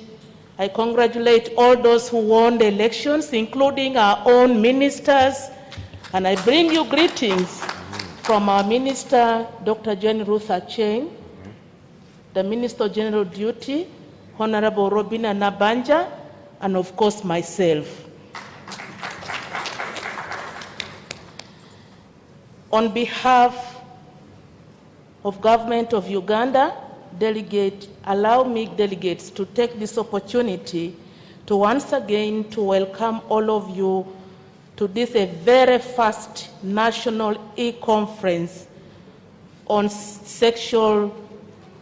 I congratulate all those who won the elections, including our own ministers. And I bring you greetings from our Minister, Dr. Jane Ruth Acheng, the Minister of General Duty, Honorable Robina Nabanja, and of course myself. On behalf of Government of Uganda, allow me delegates to take this opportunity to once again to welcome all of you to this very first national e-conference on sexual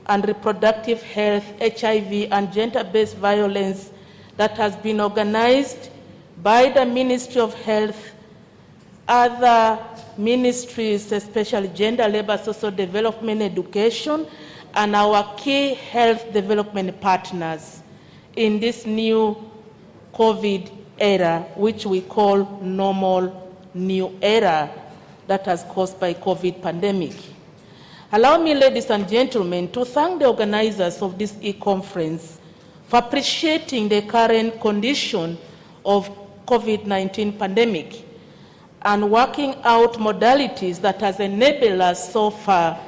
and reproductive health, HIV and gender-based violence that has been organized by the Ministry of Health, other ministries, especially Gender, Labor, Social Development, Education, and our key health development partners in this new COVID era, which we call normal new era that has caused by COVID pandemic. Allow me, ladies and gentlemen, to thank the organizers of this e-conference for appreciating the current condition of COVID-19 pandemic and working out modalities that has enabled us so far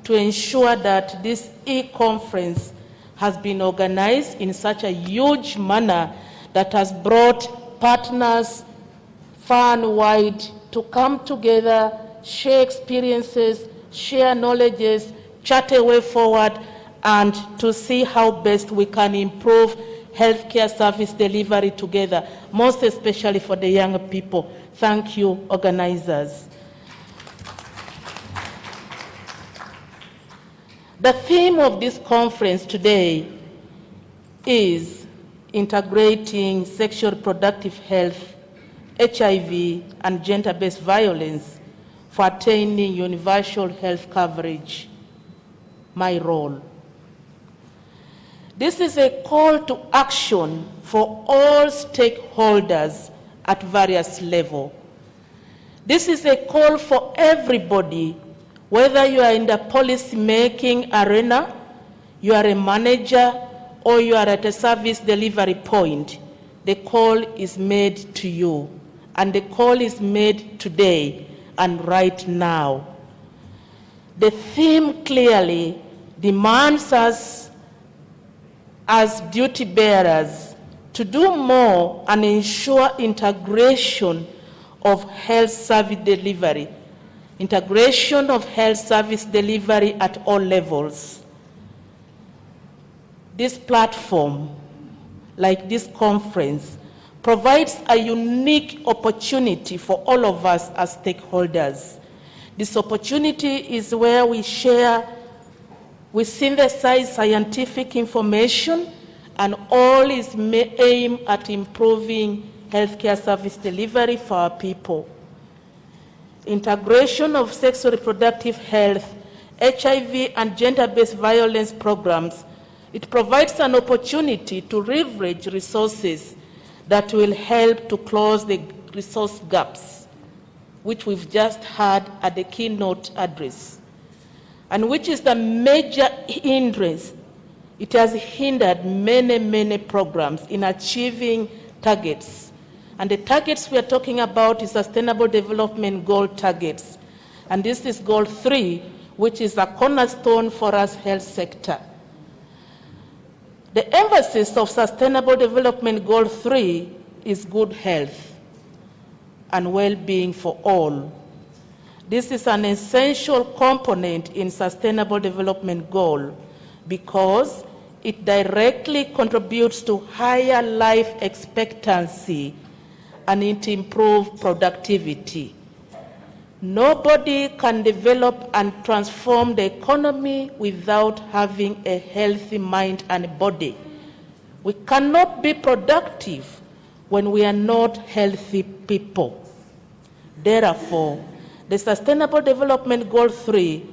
to ensure that this e-conference has been organized in such a huge manner that has brought partners far and wide to come together, share experiences, share knowledges, chart a way forward, and to see how best we can improve healthcare service delivery together, most especially for the young people. Thank you, organizers. The theme of this conference today is integrating sexual reproductive health, HIV, and gender-based violence for attaining universal health coverage. My role. This is a call to action for all stakeholders at various levels. This is a call for everybody, whether you are in the policy-making arena, you are a manager, or you are at a service delivery point. The call is made to you, and the call is made today and right now. The theme clearly demands us as duty bearers to do more and ensure integration of health service delivery, integration of health service delivery at all levels. This platform, like this conference, provides a unique opportunity for all of us as stakeholders. This opportunity is where we share, we synthesize scientific information, and all is aimed at improving healthcare service delivery for our people. integration of sexual reproductive health, HIV and gender-based violence programs, it provides an opportunity to leverage resources that will help to close the resource gaps, which we've just had at the keynote address, and which is the major hindrance. It has hindered many programs in achieving targets. And the targets we are talking about is Sustainable Development Goal targets. And this is Goal 3, which is a cornerstone for us health sector. The emphasis of Sustainable Development Goal 3 is good health and well-being for all. This is an essential component in Sustainable Development Goal because it directly contributes to higher life expectancy and it improves productivity. Nobody can develop and transform the economy without having a healthy mind and body. We cannot be productive when we are not healthy people. Therefore, the Sustainable Development Goal 3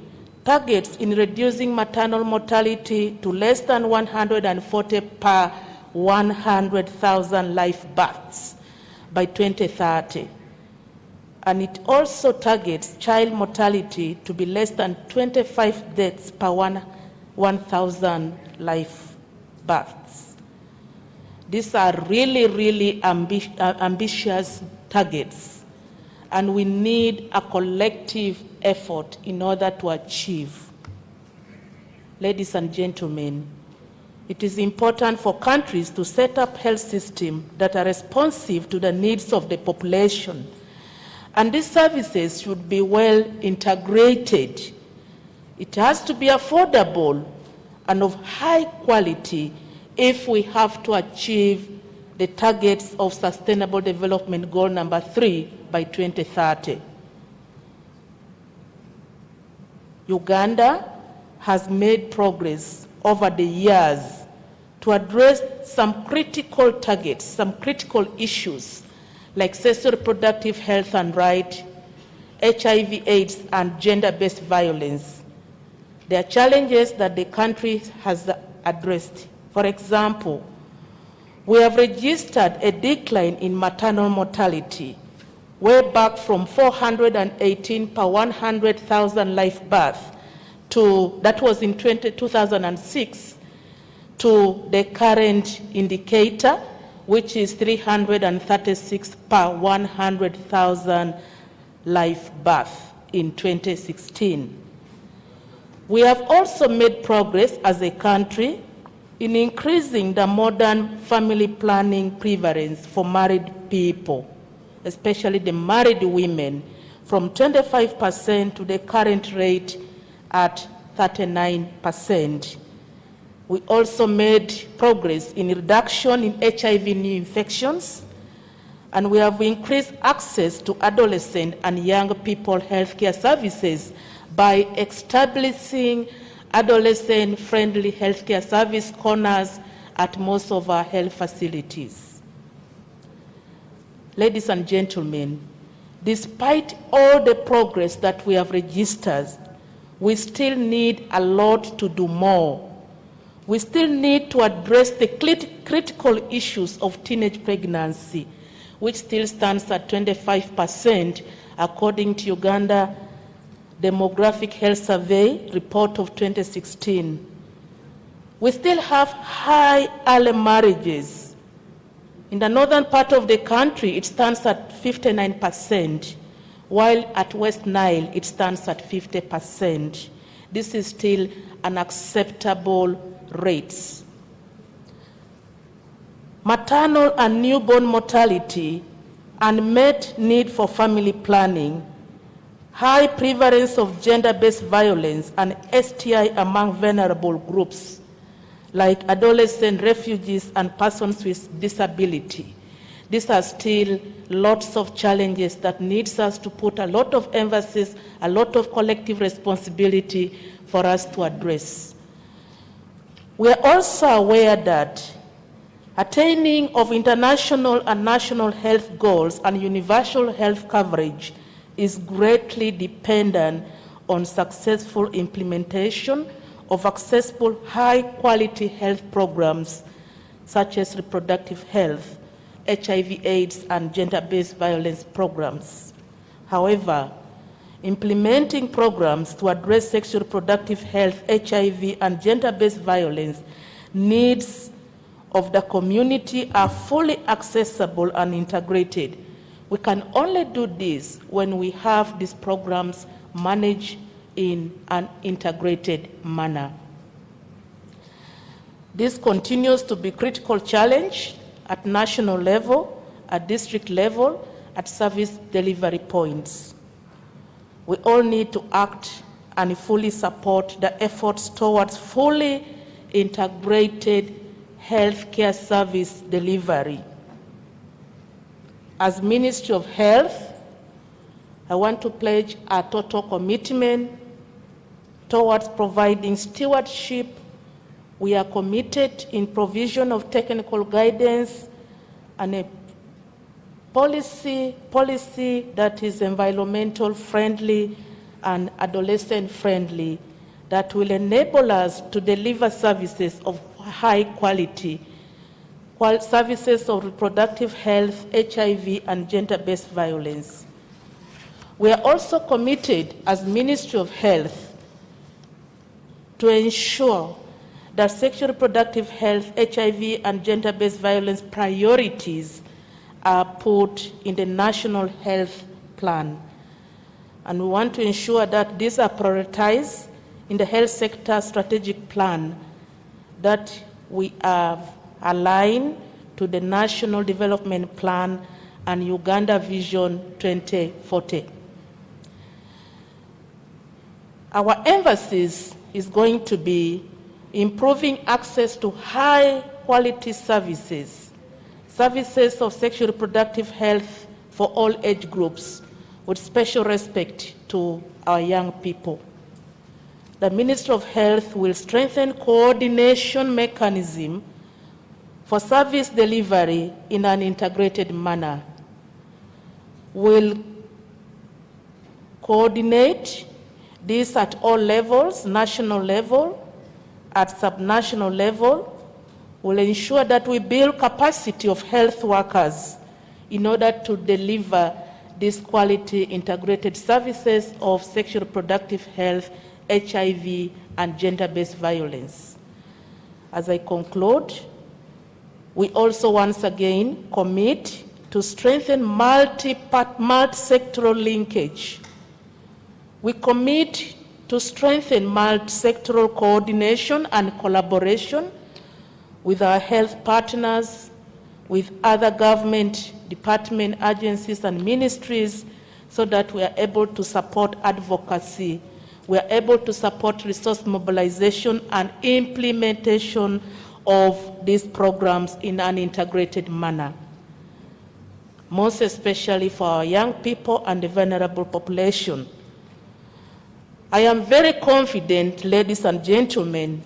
targets in reducing maternal mortality to less than 140 per 100,000 live births by 2030. And it also targets child mortality to be less than 25 deaths per 1,000 live births. These are really ambitious targets, and we need a collective effort in order to achieve. Ladies and gentlemen, it is important for countries to set up health systems that are responsive to the needs of the population. And these services should be well integrated. It has to be affordable and of high quality if we have to achieve the targets of Sustainable Development Goal number 3 by 2030. Uganda has made progress over the years to address some critical targets, some critical issues like sexual reproductive health and right, HIV, AIDS, and gender-based violence. There are challenges that the country has addressed. For example, we have registered a decline in maternal mortality, way back from 418 per 100,000 live births to, that was in 2006, to the current indicator, which is 336 per 100,000 live births in 2016. We have also made progress as a country in increasing the modern family planning prevalence for married people, especially the married women, from 25% to the current rate at 39%. We also made progress in reduction in HIV new infections, and we have increased access to adolescent and young people healthcare services by establishing adolescent-friendly healthcare service corners at most of our health facilities. Ladies and gentlemen, despite all the progress that we have registered, we still need a lot to do more. We still need to address the critical issues of teenage pregnancy, which still stands at 25% according to Uganda Demographic Health Survey report of 2016. We still have high early marriages. In the northern part of the country, it stands at 59%, while at West Nile, it stands at 50%. This is still unacceptable rates. Maternal and newborn mortality, unmet need for family planning, high prevalence of gender-based violence and STI among vulnerable groups like adolescent refugees and persons with disability. These are still lots of challenges that needs us to put a lot of emphasis, a lot of collective responsibility for us to address. We are also aware that attaining of international and national health goals and universal health coverage is greatly dependent on successful implementation of accessible high-quality health programs such as reproductive health, HIV/AIDS, and gender-based violence programs. However, implementing programs to address sexual reproductive health, HIV, and gender-based violence needs of the community are fully accessible and integrated. We can only do this when we have these programs managed in an integrated manner. This continues to be a critical challenge at national level, at district level, at service delivery points. We all need to act and fully support the efforts towards fully integrated healthcare service delivery. As Ministry of Health, I want to pledge a total commitment towards providing stewardship. We are committed in provision of technical guidance and a policy that is environmental friendly and adolescent friendly that will enable us to deliver services of high quality, services of reproductive health, HIV, and gender-based violence. We are also committed as Ministry of Health to ensure that sexual reproductive health, HIV, and gender-based violence priorities are put in the National Health Plan. And we want to ensure that these are prioritized in the health sector strategic plan that we are aligned to the National Development Plan and Uganda Vision 2040. Our emphasis is going to be improving access to high-quality services, services of sexual reproductive health for all age groups, with special respect to our young people. The Ministry of Health will strengthen coordination mechanism for service delivery in an integrated manner. We'll coordinate this at all levels, national level, at subnational level. We'll ensure that we build capacity of health workers in order to deliver these quality integrated services of sexual reproductive health, HIV, and gender-based violence. As I conclude, we also once again commit to strengthen multi-sectoral linkage. We commit to strengthen multi-sectoral coordination and collaboration with our health partners, with other government department agencies and ministries, so that we are able to support advocacy, we are able to support resource mobilization and implementation of these programs in an integrated manner, most especially for our young people and the vulnerable population. I am very confident, ladies and gentlemen,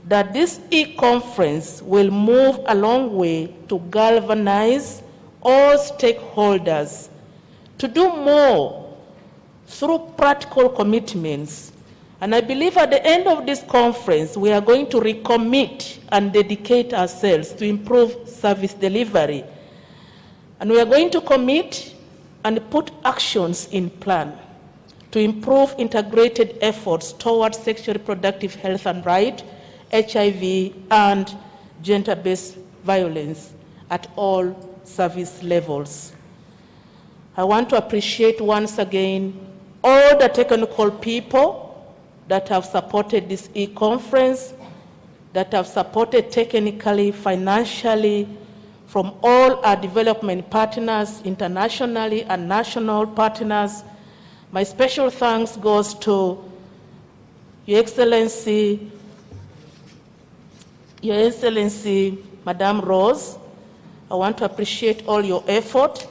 that this e-conference will move a long way to galvanize all stakeholders to do more through practical commitments. And I believe at the end of this conference, we are going to recommit and dedicate ourselves to improve service delivery. And we are going to commit and put actions in plan to improve integrated efforts towards sexual reproductive health and rights, HIV, and gender-based violence at all service levels. I want to appreciate once again all the technical people that have supported this e-conference, that have supported technically, financially, from all our development partners, internationally and national partners. My special thanks goes to Your Excellency, Madame Rose. I want to appreciate all your effort.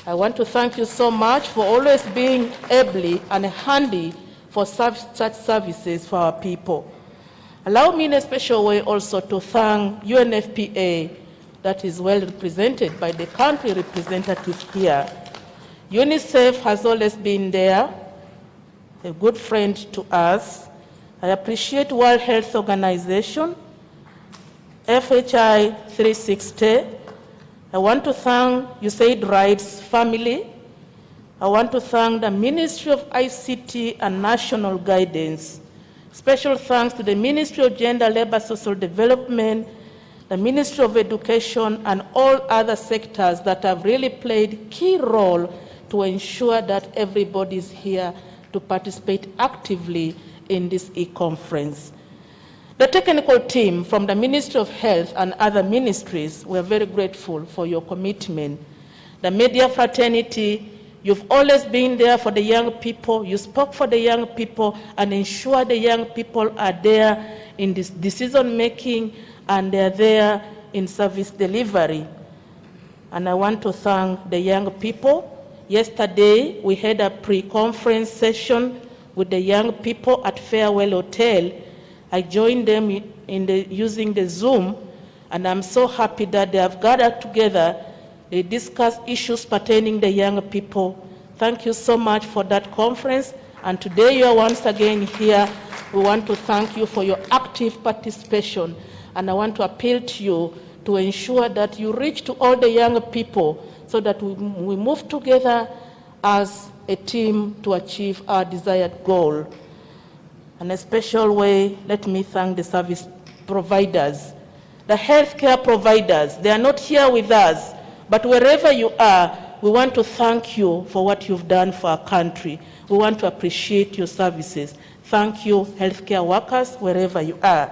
I want to thank you so much for always being able and handy for such services for our people. Allow me in a special way also to thank UNFPA, that is well represented by the country representative here. UNICEF has always been there, a good friend to us. I appreciate World Health Organization, FHI 360. I want to thank USAID Rights family. I want to thank the Ministry of ICT and National Guidance. Special thanks to the Ministry of Gender, Labor, Social Development, the Ministry of Education, and all other sectors that have really played key role to ensure that everybody is here to participate actively in this e-conference. The technical team from the Ministry of Health and other ministries, we are very grateful for your commitment. The media fraternity, you've always been there for the young people. You spoke for the young people and ensure the young people are there in this decision making and they're there in service delivery. And I want to thank the young people. Yesterday, we had a pre-conference session with the young people at Farewell Hotel. I joined them using the Zoom, and I'm so happy that they have gathered together. They discussed issues pertaining to the young people. Thank you so much for that conference. And today you are once again here. We want to thank you for your active participation. And I want to appeal to you to ensure that you reach to all the young people so that we move together as a team to achieve our desired goal. In a special way, let me thank the service providers, the healthcare providers. They are not here with us, but wherever you are, we want to thank you for what you've done for our country. We want to appreciate your services. Thank you, healthcare workers, wherever you are.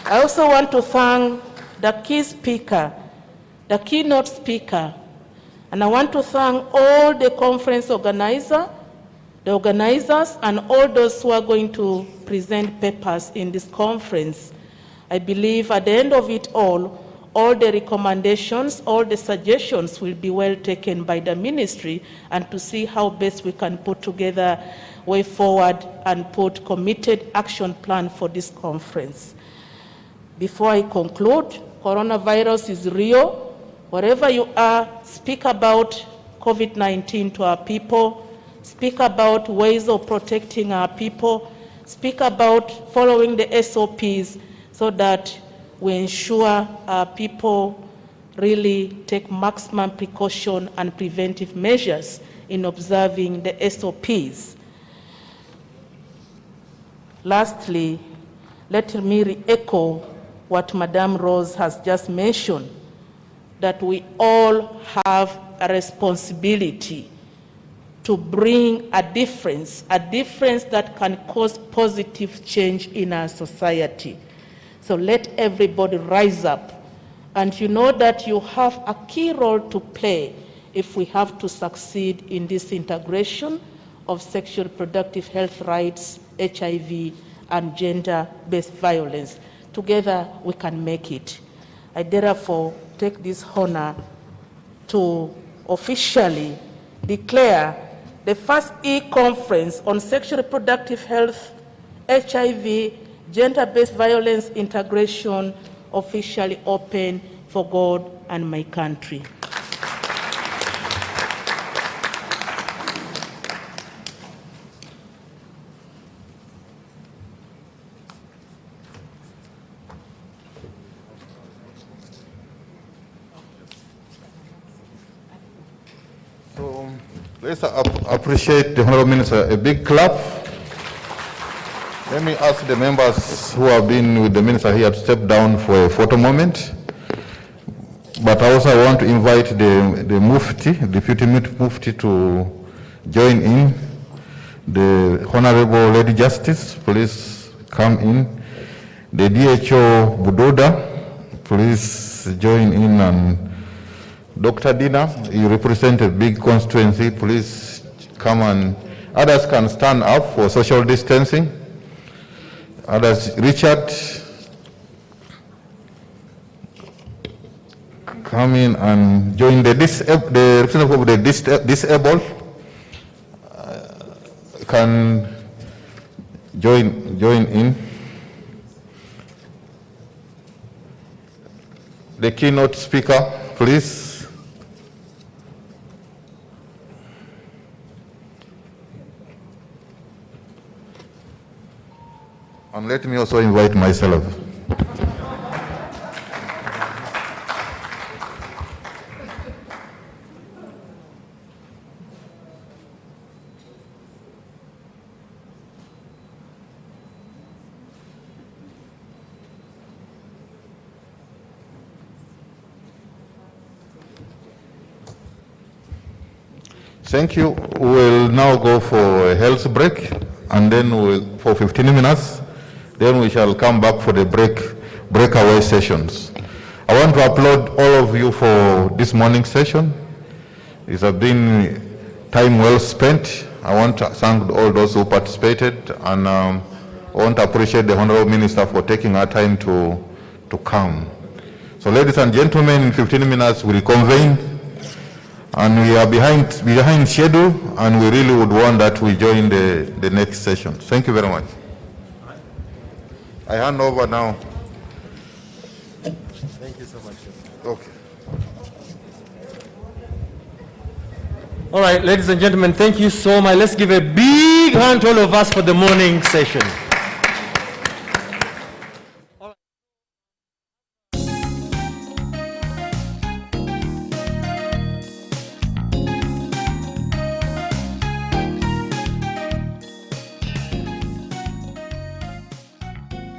I also want to thank the key speaker, the keynote speaker, and I want to thank all the conference organizers, and all those who are going to present papers in this conference. I believe at the end of it all the recommendations, all the suggestions will be well taken by the ministry and to see how best we can put together a way forward and put committed action plan for this conference. Before I conclude, coronavirus is real. Wherever you are, speak about COVID-19 to our people. Speak about ways of protecting our people. Speak about following the SOPs so that we ensure our people really take maximum precaution and preventive measures in observing the SOPs. Lastly, let me re-echo what Madame Rose has just mentioned, that we all have a responsibility to bring a difference that can cause positive change in our society. So let everybody rise up. And you know that you have a key role to play if we have to succeed in this integration of sexual reproductive health rights, HIV, and gender-based violence. Together we can make it. I therefore take this honor to officially declare the first e-conference on sexual reproductive health, HIV, gender-based violence integration officially open for God and my country. So let's appreciate the Honorable Minister. A big clap. Let me ask the members who have been with the Minister here to step down for a photo moment. But I also want to invite the Mufti, Deputy Mufti, to join in. The Honorable Lady Justice, please come in. The DHO Budoda, please join in. And Dr. Dina, you represent a big constituency, please come, and others can stand up for social distancing. Others, Richard, come in and join the representative of the disabled, can join in. The keynote speaker, please. And let me also invite myself. Thank you. We'll now go for a health break, and then for 15 minutes. Then we shall come back for the breakaway sessions. I want to applaud all of you for this morning session. It has been time well spent. I want to thank all those who participated, and I want to appreciate the Honorable Minister for taking our time to come. So ladies and gentlemen, in 15 minutes we'll convene. And we are behind schedule, and we really would want that we join the next session. Thank you very much. I hand over now. Thank you so much. Okay. All right, ladies and gentlemen, thank you so much. Let's give a big hand to all of us for the morning session.